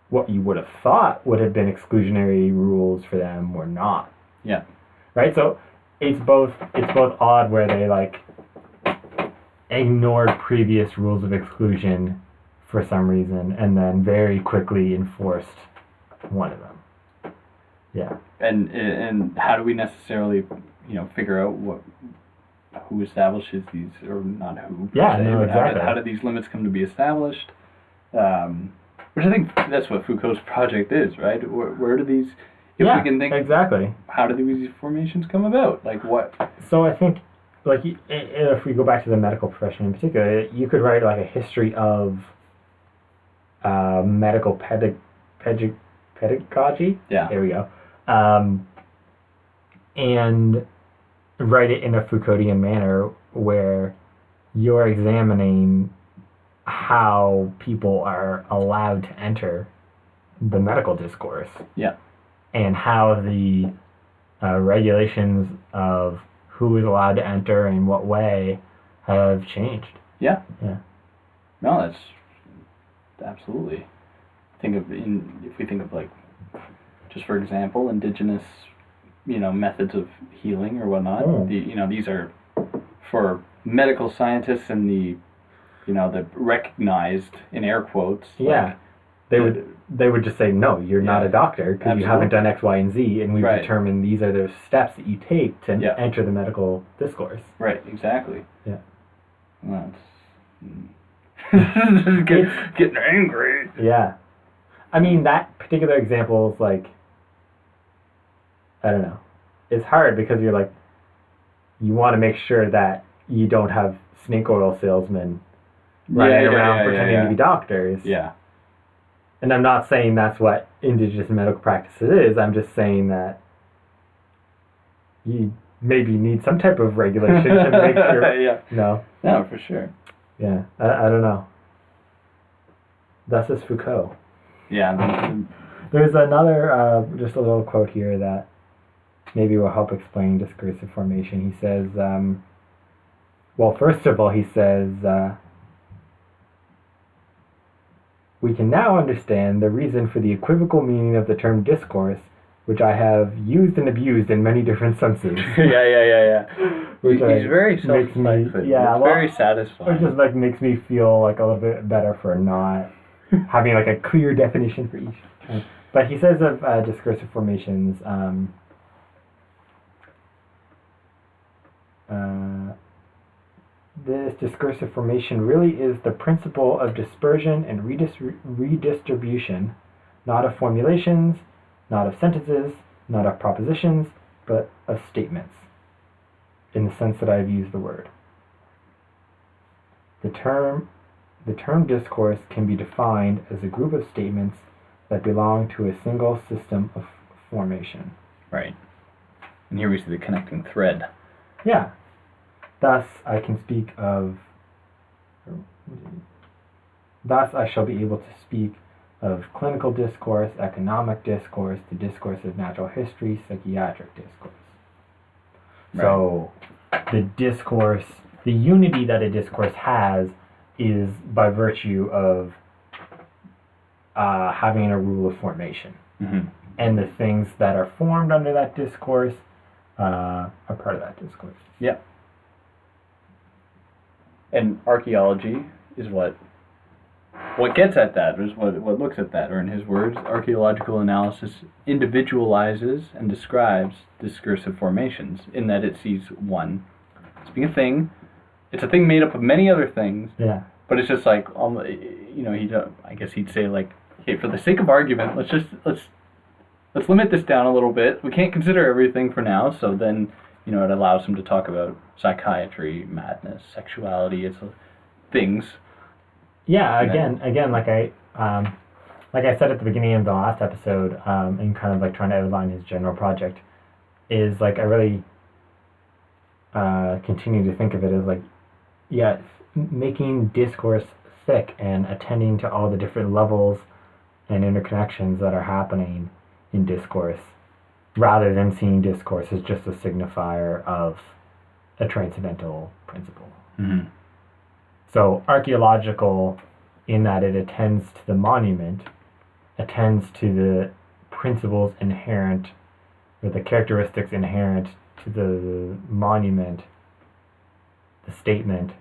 what you would have thought would have been exclusionary rules for them were not. Yeah. Right? So it's both odd where they like ignored previous rules of exclusion for some reason and then very quickly enforced one of them. Yeah. And how do we necessarily figure out who establishes these, or not who? Yeah, no, exactly. How do these limits come to be established? Which I think that's what Foucault's project is, right? Where do these, we can think exactly, how do these formations come about? Like what? So I think, like, if we go back to the medical profession in particular, you could write like a history of medical pedagogy. Yeah. There we go. And write it in a Foucauldian manner where you're examining how people are allowed to enter the medical discourse. Yeah. And how the regulations of who is allowed to enter and what way have changed. Yeah. Yeah. No, that's absolutely. If we think of like, just for example, indigenous, methods of healing or whatnot. These are for medical scientists and the recognized in air quotes. Yeah. Like, they would just say, no, you're not a doctor because you haven't done X, Y, and Z, and we've determined these are the steps that you take to enter the medical discourse. Right, exactly. Yeah. Well, it's getting angry. Yeah. I mean, that particular example is like, I don't know. It's hard because you're like, you want to make sure that you don't have snake oil salesmen running around pretending to be doctors. Yeah. And I'm not saying that's what indigenous medical practice is. I'm just saying that you maybe need some type of regulation to make sure. Yeah. No, for sure. Yeah. I don't know. Thus is Foucault. Yeah. There's another, just a little quote here that maybe will help explain discursive formation. He says, well, first of all, he says, we can now understand the reason for the equivocal meaning of the term discourse which I have used and abused in many different senses. Yeah. Which He's very makes me- self-reflexive. yeah, It's well, very satisfying. It just like makes me feel like a little bit better for not having like a clear definition for each term. But he says of discursive formations, this discursive formation really is the principle of dispersion and redistribution, not of formulations, not of sentences, not of propositions, but of statements, in the sense that I've used the word. The term discourse can be defined as a group of statements that belong to a single system of formation. Right. And here we see the connecting thread. Yeah. Thus I can speak of... Thus I shall be able to speak of clinical discourse, economic discourse, the discourse of natural history, psychiatric discourse. Right. So the discourse, the unity that a discourse has is by virtue of having a rule of formation. Mm-hmm. And the things that are formed under that discourse are part of that discourse. Yeah. And archaeology is what gets at that, is what looks at that, or in his words, archaeological analysis individualizes and describes discursive formations in that it sees one as being a thing. It's a thing made up of many other things. Yeah. But it's just like, I guess he'd say like, okay, for the sake of argument, let's limit this down a little bit. We can't consider everything for now, so then, it allows him to talk about psychiatry, madness, sexuality, it's things. Yeah, again, like I said at the beginning of the last episode, and kind of like trying to outline his general project, is like I really continue to think of it as like, yeah, making discourse thick and attending to all the different levels and interconnections that are happening in discourse, rather than seeing discourse as just a signifier of a transcendental principle. Mm-hmm. So archaeological, in that it attends to the monument, attends to the principles inherent, or the characteristics inherent to the monument, the statement,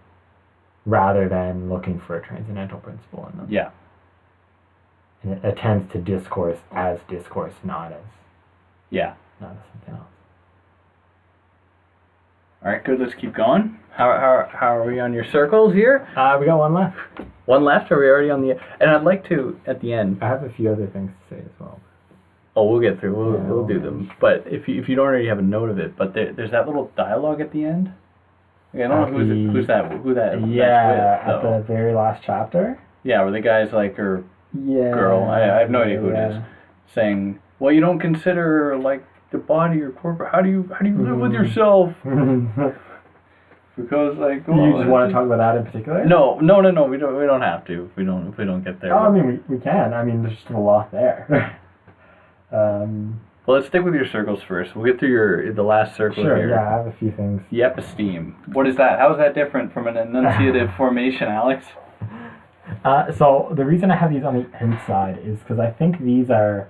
rather than looking for a transcendental principle in them. Yeah. And it attends to discourse as discourse, not as something else. All right, good. Let's keep going. How are we on your circles here? We got one left. One left? Are we already on the... And I'd like to, at the end... I have a few other things to say as well. Oh, we'll get through. We'll do them. But if you don't already have a note of it, but there's that little dialogue at the end. I don't know who that Yeah, that's with, at the very last chapter. Yeah, where the guy's like, or Yeah. girl, I have no idea who it is, saying, well, you don't consider like the body or corporate. How do you live with yourself? Because like, You just want to talk about that in particular? No. We don't have to. If we don't get there. Oh, I mean, we can. I mean, there's just a lot there. Well, let's stick with your circles first. We'll get through the last circle Sure. here. Yeah, I have a few things. The episteme. What is that? How is that different from an enunciative formation, Alex? So the reason I have these on the inside is because I think these are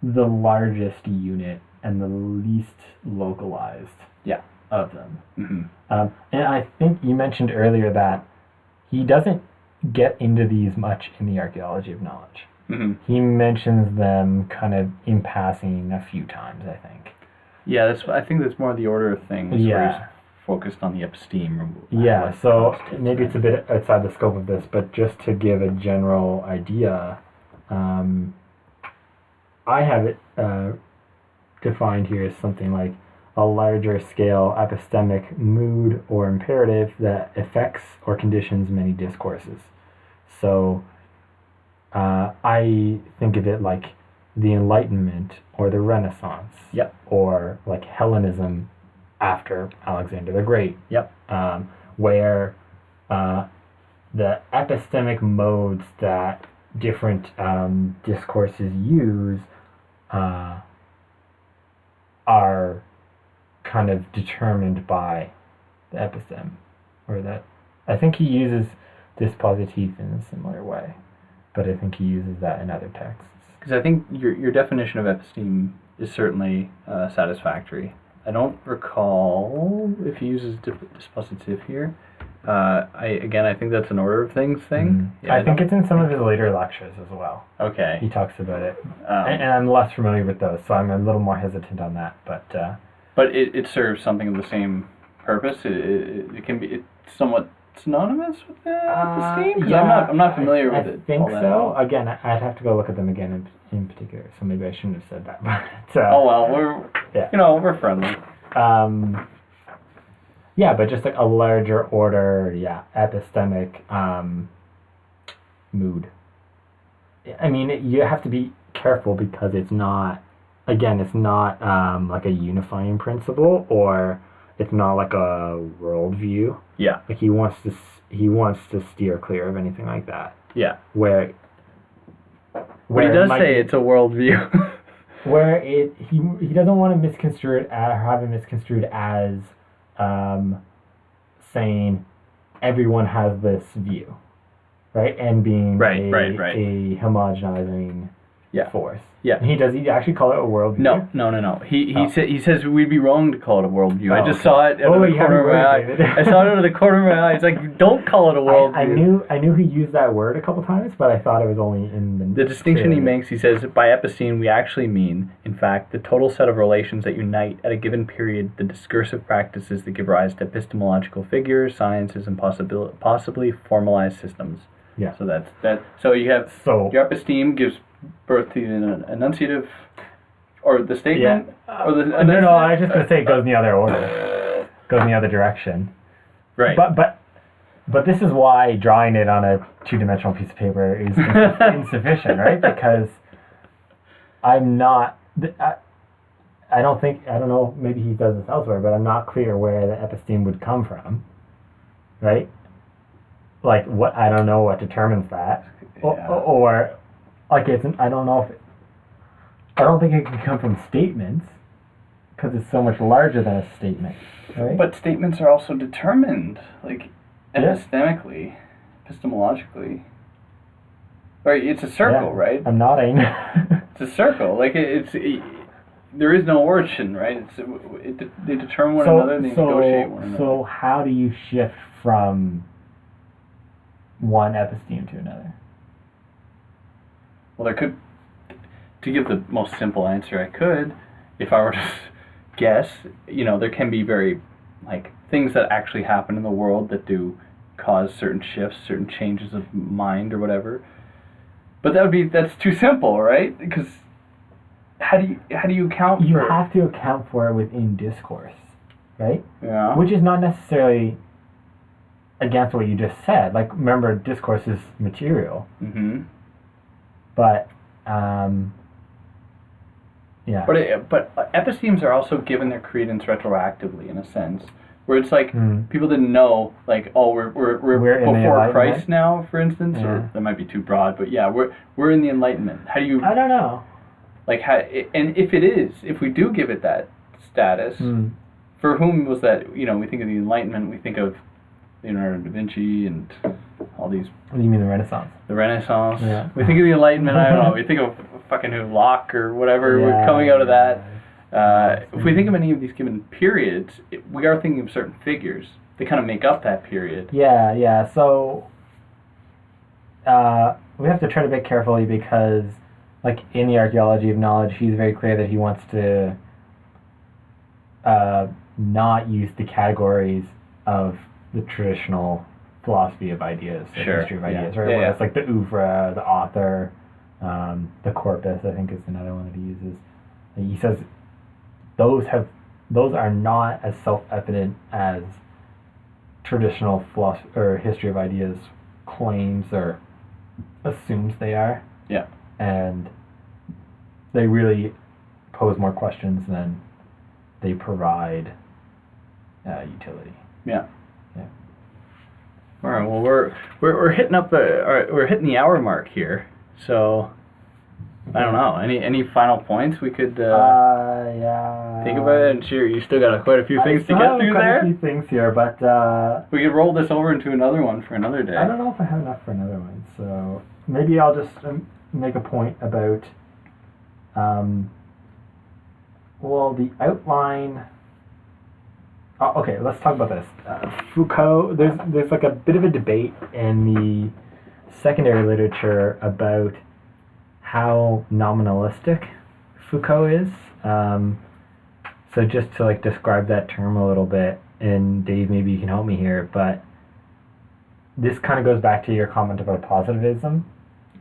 the largest unit and the least localized of them. Mm-hmm. And I think you mentioned earlier that he doesn't get into these much in the Archaeology of Knowledge. Mm-hmm. He mentions them kind of in passing a few times, I think. Yeah, I think that's more the order of things. Yeah. Where he's focused on the episteme. Yeah, so maybe it's a bit outside the scope of this, but just to give a general idea, I have it defined here as something like a larger scale epistemic mood or imperative that affects or conditions many discourses. So I think of it like the Enlightenment or the Renaissance. Yep. Or like Hellenism after Alexander the Great. Yep. Where the epistemic modes that different discourses use are kind of determined by the episteme, or that I think he uses dispositif in a similar way, but I think he uses that in other texts. Because I think your definition of episteme is certainly satisfactory. I don't recall if he uses dispositive here. I think that's an order of things thing. Mm-hmm. Yeah, I think it's in some of his later lectures as well. Okay. He talks about it. And I'm less familiar with those, so I'm a little more hesitant on that. But it serves something of the same purpose. It can be it's somewhat synonymous with episteme? Because I'm not familiar with it. I think so. Again, I'd have to go look at them again in particular, so maybe I shouldn't have said that. But, oh well, we're friendly. Yeah, but just like a larger order, epistemic mood. I mean, you have to be careful because it's not like a unifying principle, or it's not like a worldview. Yeah. Like he wants to steer clear of anything like that. Yeah. Where he does say it's a worldview. where he doesn't want to misconstrue it or have it misconstrued as saying everyone has this view, right? And being a homogenizing force. Yeah. And he actually call it a worldview? No. He says we'd be wrong to call it a worldview. I just saw it out of the corner of my eye. I saw it out of the corner of my eye. It's like, don't call it a worldview. I knew he used that word a couple times, but I thought it was only in the distinction he makes. He says, by episteme we actually mean, in fact, the total set of relations that unite at a given period the discursive practices that give rise to epistemological figures, sciences, and possibly formalized systems. Yeah. So that's that. So you have your episteme gives birth to the enunciative, or the statement, or the no. I was just gonna say it goes in the other order, goes in the other direction. Right. But this is why drawing it on a two-dimensional piece of paper is insufficient, right? Because I'm not. I don't know. Maybe he does this elsewhere, but I'm not clear where the episteme would come from, right? Like what? I don't know what determines that, or like I don't know if I don't think it can come from statements because it's so much larger than a statement, right? But statements are also determined, like epistemologically. Right? It's a circle, right? I'm nodding. It's a circle. Like there is no origin, right? They determine one another and they negotiate one another. So how do you shift from one episteme to another? Well, to give the most simple answer I could, if I were to guess, there can be very, things that actually happen in the world that do cause certain shifts, certain changes of mind or whatever. But that's too simple, right? Because how do you account for it? You have to account for it within discourse, right? Yeah. Which is not necessarily against what you just said. Like, remember, discourse is material. Mm-hmm. But, But epistemes are also given their credence retroactively, in a sense, where it's like people didn't know, we're before Christ now, for instance, or that might be too broad, but we're in the Enlightenment. How do you? I don't know. And if we do give it that status, for whom was that? We think of the Enlightenment, we think of Leonardo da Vinci and all these. What do you mean the Renaissance? The Renaissance. Yeah. We think of the Enlightenment. I don't know. We think of fucking Locke or whatever. Yeah, we're coming out of that. If we think of any of these given periods, we are thinking of certain figures. They kind of make up that period. Yeah. So we have to tread a bit carefully because, in the Archaeology of Knowledge, he's very clear that he wants to not use the categories of the traditional philosophy of ideas, history of ideas, right? Where it's like the oeuvre, the author, the corpus, I think is another one that he uses. And he says those are not as self-evident as traditional philosophy or history of ideas claims or assumes they are. Yeah. And they really pose more questions than they provide utility. Yeah. All right. Well, we're hitting we're hitting the hour mark here. So I don't know. Any final points we could think about it? And sure, you still got quite a few things to get through there. A few things here, but we could roll this over into another one for another day. I don't know if I have enough for another one, so maybe I'll just make a point about Well, the outline. Oh, okay, let's talk about this. Foucault. There's like a bit of a debate in the secondary literature about how nominalistic Foucault is. So just to like describe that term a little bit, and Dave, maybe you can help me here, but this kind of goes back to your comment about positivism.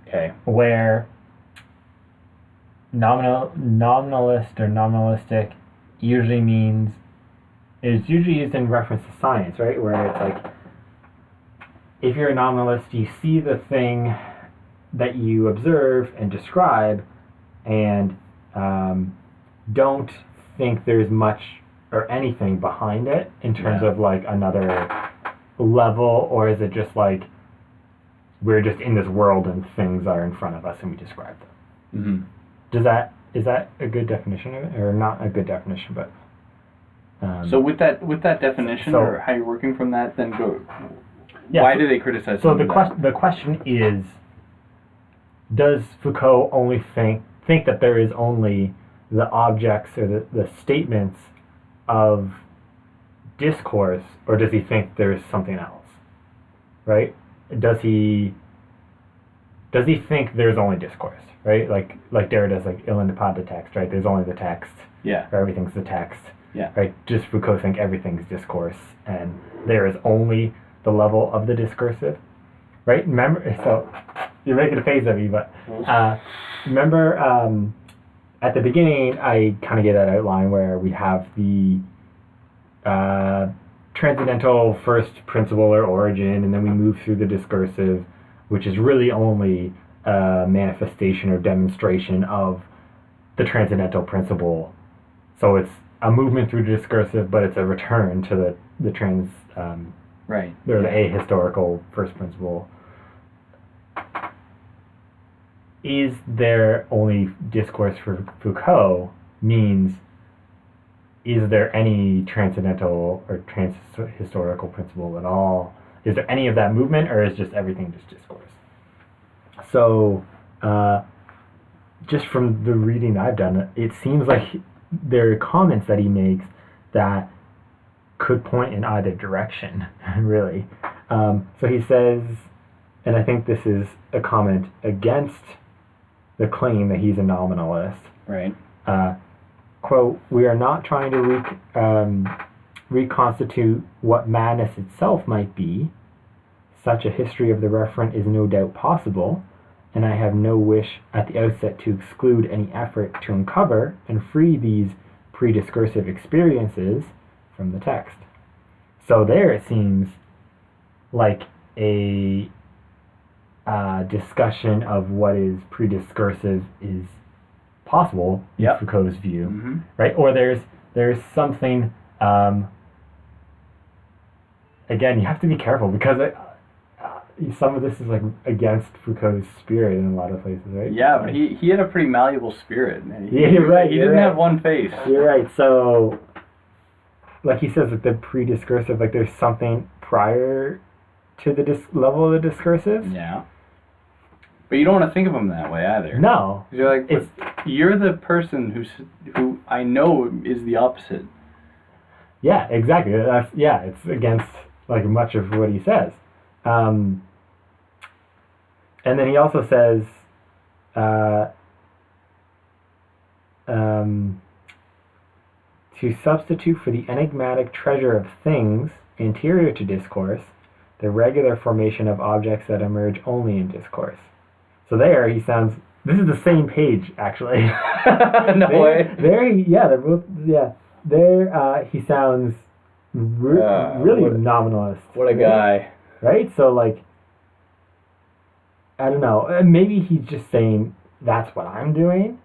Okay. Where nominalist or nominalistic usually means, is usually used in reference to science, right? Where it's like, if you're a nominalist, you see the thing that you observe and describe and don't think there's much or anything behind it in terms of like another level, or is it just like we're just in this world and things are in front of us and we describe them? Mm-hmm. Is that a good definition of it, or not a good definition? But so with that definition, or how you're working from that, then go. Yeah, why do they criticize? So the question is, does Foucault only think that there is only the objects or the statements of discourse, or does he think there's something else? Right? Does he think there's only discourse? Right? Like Derrida's like il n'est pas de texte, right? There's only the text. Yeah. Or everything's the text. Yeah. Right? Does Foucault think everything's discourse and there is only the level of the discursive? Right? Remember, so you're making a face of me, but remember at the beginning I kind of gave that outline where we have the transcendental first principle or origin, and then we move through the discursive, which is really only a manifestation or demonstration of the transcendental principle. So it's a movement through the discursive, but it's a return to the right, or the ahistorical first principle. Is there only discourse for Foucault means, is there any transcendental or transhistorical principle at all? Is there any of that movement, or is just everything just discourse? So, just from the reading I've done, it seems like there are comments that he makes that could point in either direction, really. So he says, and I think this is a comment against the claim that he's a nominalist. Right. Quote, "We are not trying to reconstitute what madness itself might be. Such a history of the referent is no doubt possible, and I have no wish at the outset to exclude any effort to uncover and free these pre-discursive experiences from the text." So there it seems like a discussion of what is pre-discursive is possible in Foucault's view, right? Or there's something. Again, you have to be careful because some of this is like against Foucault's spirit in a lot of places, right? Yeah, but he had a pretty malleable spirit. You're right. He didn't have one face. You're right. So, like he says, that the pre-discursive, like there's something prior to the level of the discursive. Yeah. But you don't want to think of him that way either. No. You're like, you're the person who I know is the opposite. Yeah, exactly. It's against like much of what he says. And then he also says, to substitute for the enigmatic treasure of things anterior to discourse, the regular formation of objects that emerge only in discourse. So there he sounds, this is the same page actually. No way. They're both, there he sounds really nominalist. What a guy. Right? So like, I don't know, maybe he's just saying that's what I'm doing,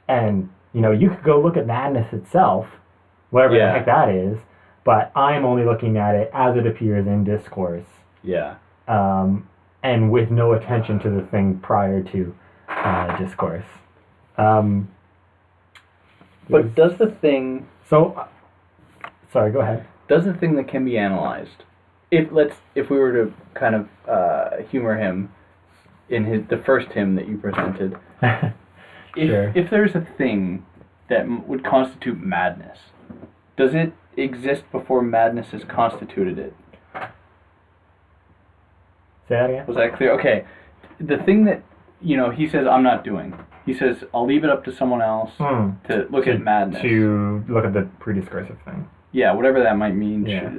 and you could go look at madness itself, whatever the heck that is, but I'm only looking at it as it appears in discourse. Yeah. And with no attention to the thing prior to discourse. But does the thing... So, sorry, go ahead. Does the thing that can be analyzed, if we were to kind of humor him in the first hymn that you presented, if there's a thing that would constitute madness, does it exist before madness has constituted it? Say that again? Was that clear? Okay. The thing that, he says, I'm not doing. He says, I'll leave it up to someone else to look at madness. To look at the pre-discursive thing. Yeah, whatever that might mean. Yeah.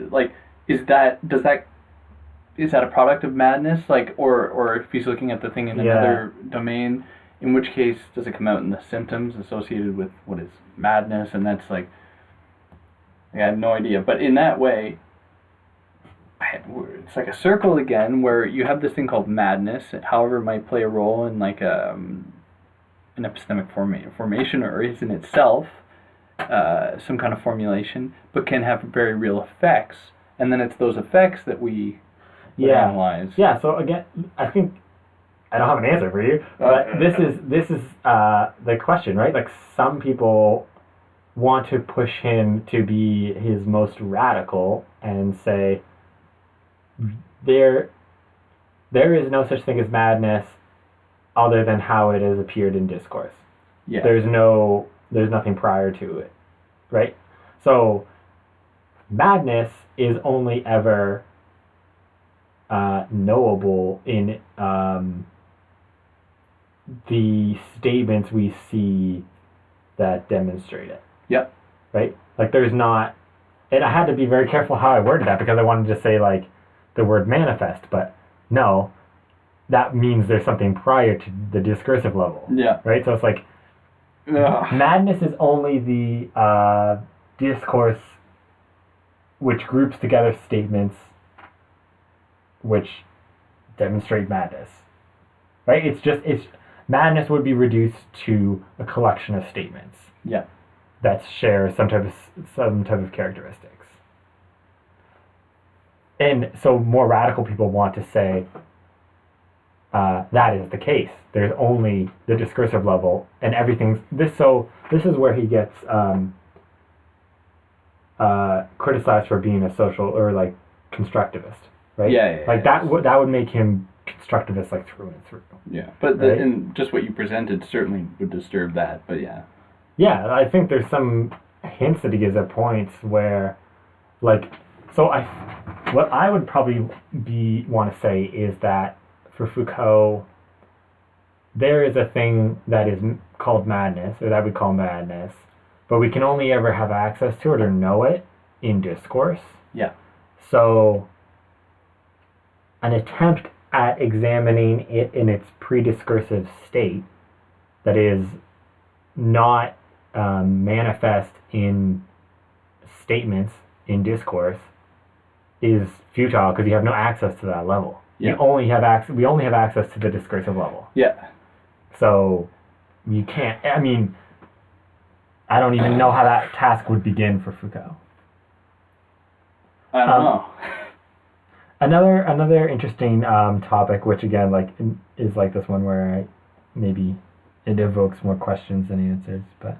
Is that a product of madness? Or if he's looking at the thing in another domain, in which case does it come out in the symptoms associated with what is madness? And that's I have no idea. But in that way, it's like a circle again, where you have this thing called madness, however it might play a role in an epistemic formation, or is in itself some kind of formulation, but can have very real effects, and then it's those effects that we analyze. Yeah. So again, I think I don't have an answer for you, but this is the question, right? Like, some people want to push him to be his most radical and say there is no such thing as madness other than how it has appeared in discourse. Yeah. There's nothing prior to it, right? So madness is only ever knowable in the statements we see that demonstrate it. Yep. Right? Like, there's not, and I had to be very careful how I worded that, because I wanted to say the word manifest, but no, that means there's something prior to the discursive level. Yeah. Right? So it's madness is only the discourse which groups together statements which demonstrate madness. Right? It's madness would be reduced to a collection of statements. Yeah. That share some type of characteristics. And so more radical people want to say that is the case. There's only the discursive level, and everything's this. So this is where he gets criticized for being a social or constructivist, right? Yeah. That would make him constructivist through and through. Yeah, but right? And just what you presented certainly would disturb that. But yeah. Yeah, I think there's some hints that he gives at points where, what I would probably want to say is that for Foucault, there is a thing that is called madness, or that we call madness, but we can only ever have access to it or know it in discourse. Yeah. So an attempt at examining it in its pre-discursive state, that is not manifest in statements in discourse, is futile because you have no access to that level. Yeah. We only have access to the discursive level. Yeah. So you can't. I mean, I don't even know how that task would begin for Foucault. I don't know. Another interesting topic, which again is this one where maybe it evokes more questions than answers, but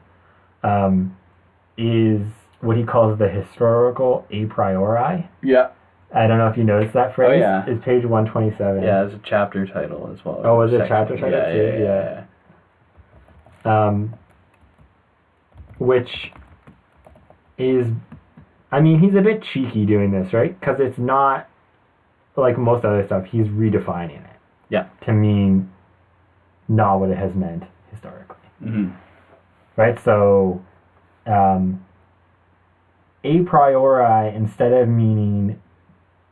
is what he calls the historical a priori. Yeah. I don't know if you noticed that phrase. Oh, yeah. It's page 127. Yeah, it's a chapter title as well. Oh, was it a chapter title too? Yeah. Which is, I mean, he's a bit cheeky doing this, right? Because it's not like most other stuff. He's redefining it. Yeah. To mean not what it has meant historically. Mm-hmm. Right? So, a priori, instead of meaning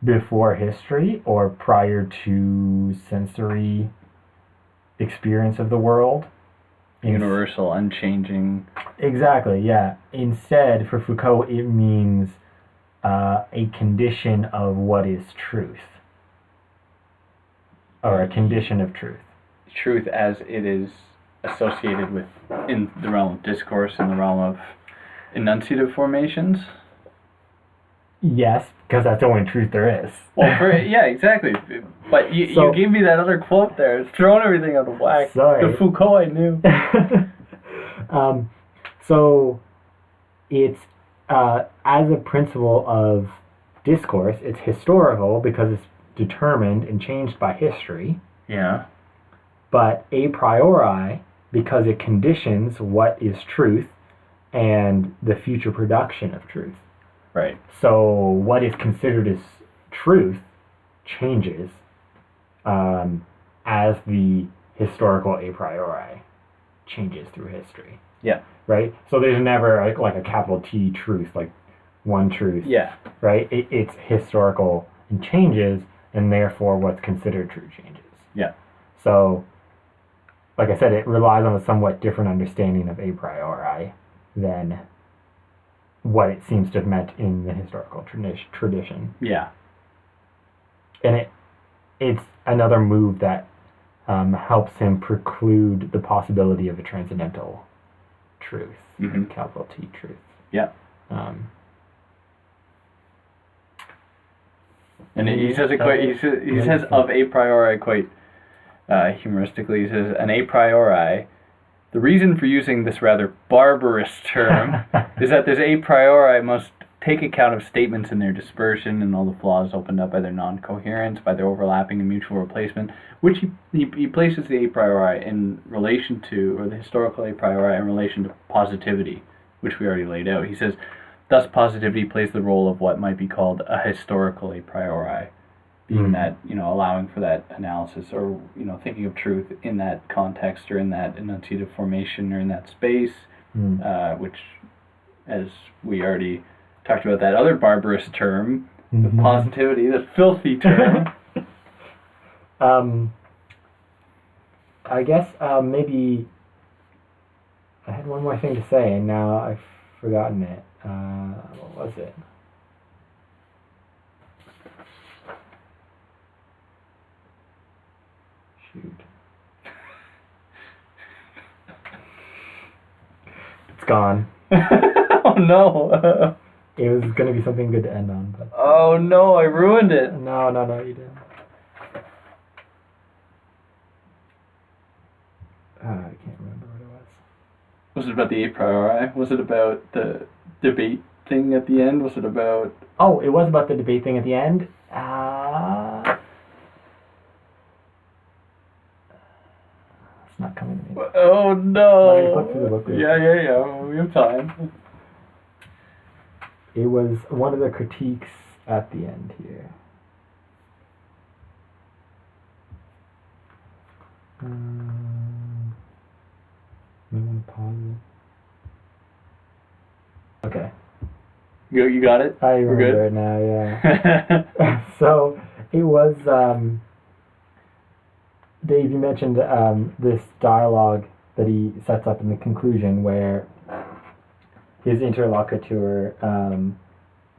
before history or prior to sensory experience of the world. Universal, unchanging. Exactly, yeah. Instead, for Foucault, it means a condition of what is truth. Or a condition of truth. Truth as it is associated with, in the realm of discourse, in the realm of enunciative formations. Yes, because that's the only truth there is. Well, yeah, exactly. But you gave me that other quote there. It's throwing everything out of whack. Sorry. The Foucault I knew. So it's as a principle of discourse, it's historical because it's determined and changed by history. Yeah. But a priori because it conditions what is truth and the future production of truth. Right. So what is considered as truth changes as the historical a priori changes through history. Yeah. Right? So there's never like a capital T truth, like one truth. Yeah. Right? It's historical and changes, and therefore what's considered true changes. Yeah. So, like I said, it relies on a somewhat different understanding of a priori than what it seems to have meant in the historical tradition. Yeah. And it's another move that helps him preclude the possibility of a transcendental truth, capital T truth. Yeah. And he says it quite. He says of a priori quite humoristically. He says an a priori. The reason for using this rather barbarous term is that this a priori must take account of statements in their dispersion and all the flaws opened up by their non-coherence, by their overlapping and mutual replacement, which he places the a priori in relation to, or the historical a priori in relation to positivity, which we already laid out. He says, thus positivity plays the role of what might be called a historical a priori, being that, allowing for that analysis or, thinking of truth in that context or in that enunciative formation or in that space, which, as we already talked about that other barbarous term, the positivity, the filthy term. I guess maybe I had one more thing to say, and now I've forgotten it. What was it? Shoot. It's gone. Oh no. It was going to be something good to end on, but... Oh no, I ruined it. No, you didn't. I can't remember what it was. Was it about the a priori? Was it about the debate thing at the end? Was it about... Oh, it was about the debate thing at the end. It's not coming to me. Oh no. Let me flip through the book. Yeah. We have time. It was one of the critiques at the end here. I want to pause it. Okay. You got it? I remember it now, yeah. So, it was, Dave, you mentioned this dialogue that he sets up in the conclusion where his interlocutor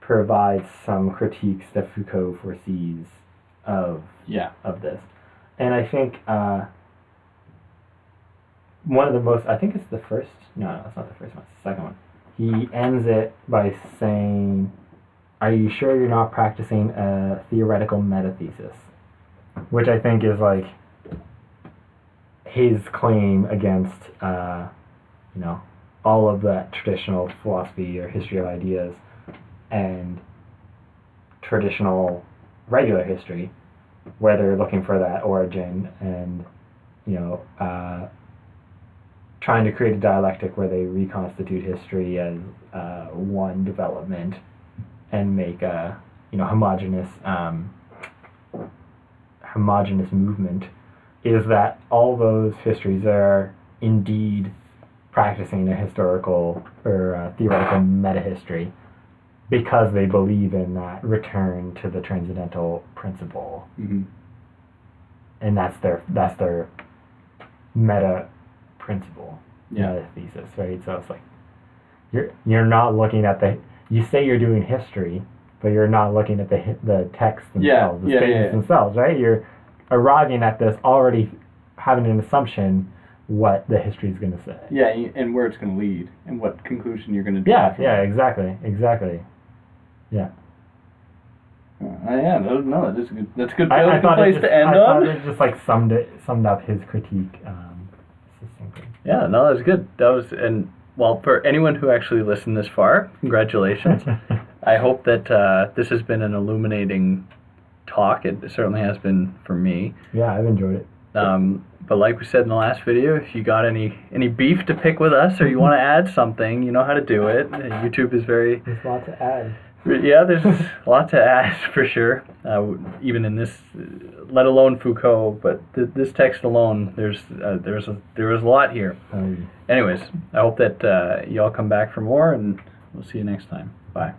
provides some critiques that Foucault foresees of this. And I think one of the most, I think it's the first, no, it's not the first one, it's the second one. He ends it by saying, are you sure you're not practicing a theoretical metathesis? Which I think is like his claim against, all of that traditional philosophy or history of ideas and traditional regular history, where they're looking for that origin and, trying to create a dialectic where they reconstitute history as one development and make a homogeneous movement, is that all those histories are indeed practicing a historical or a theoretical metahistory because they believe in that return to the transcendental principle, and that's their meta principle, meta thesis, right? So it's like you're not looking at you say you're doing history, but you're not looking at the texts themselves, the statements themselves, right? You're arriving at this already having an assumption what the history is going to say. Yeah, and where it's going to lead, and what conclusion you're going to draw. Yeah, exactly. Yeah. No, that's a good. That's a good I place to end on. I thought it just like summed up his critique succinctly. Yeah, no, that's good. For anyone who actually listened this far, congratulations. I hope that this has been an illuminating talk. It certainly has been for me. Yeah, I've enjoyed it. But like we said in the last video, if you got any beef to pick with us or you want to add something, you know how to do it. YouTube is very... There's a lot to add. Yeah, there's a lot to add for sure. Even in this, let alone Foucault, but this text alone, there was a lot here. Anyways, I hope that you all come back for more, and we'll see you next time. Bye.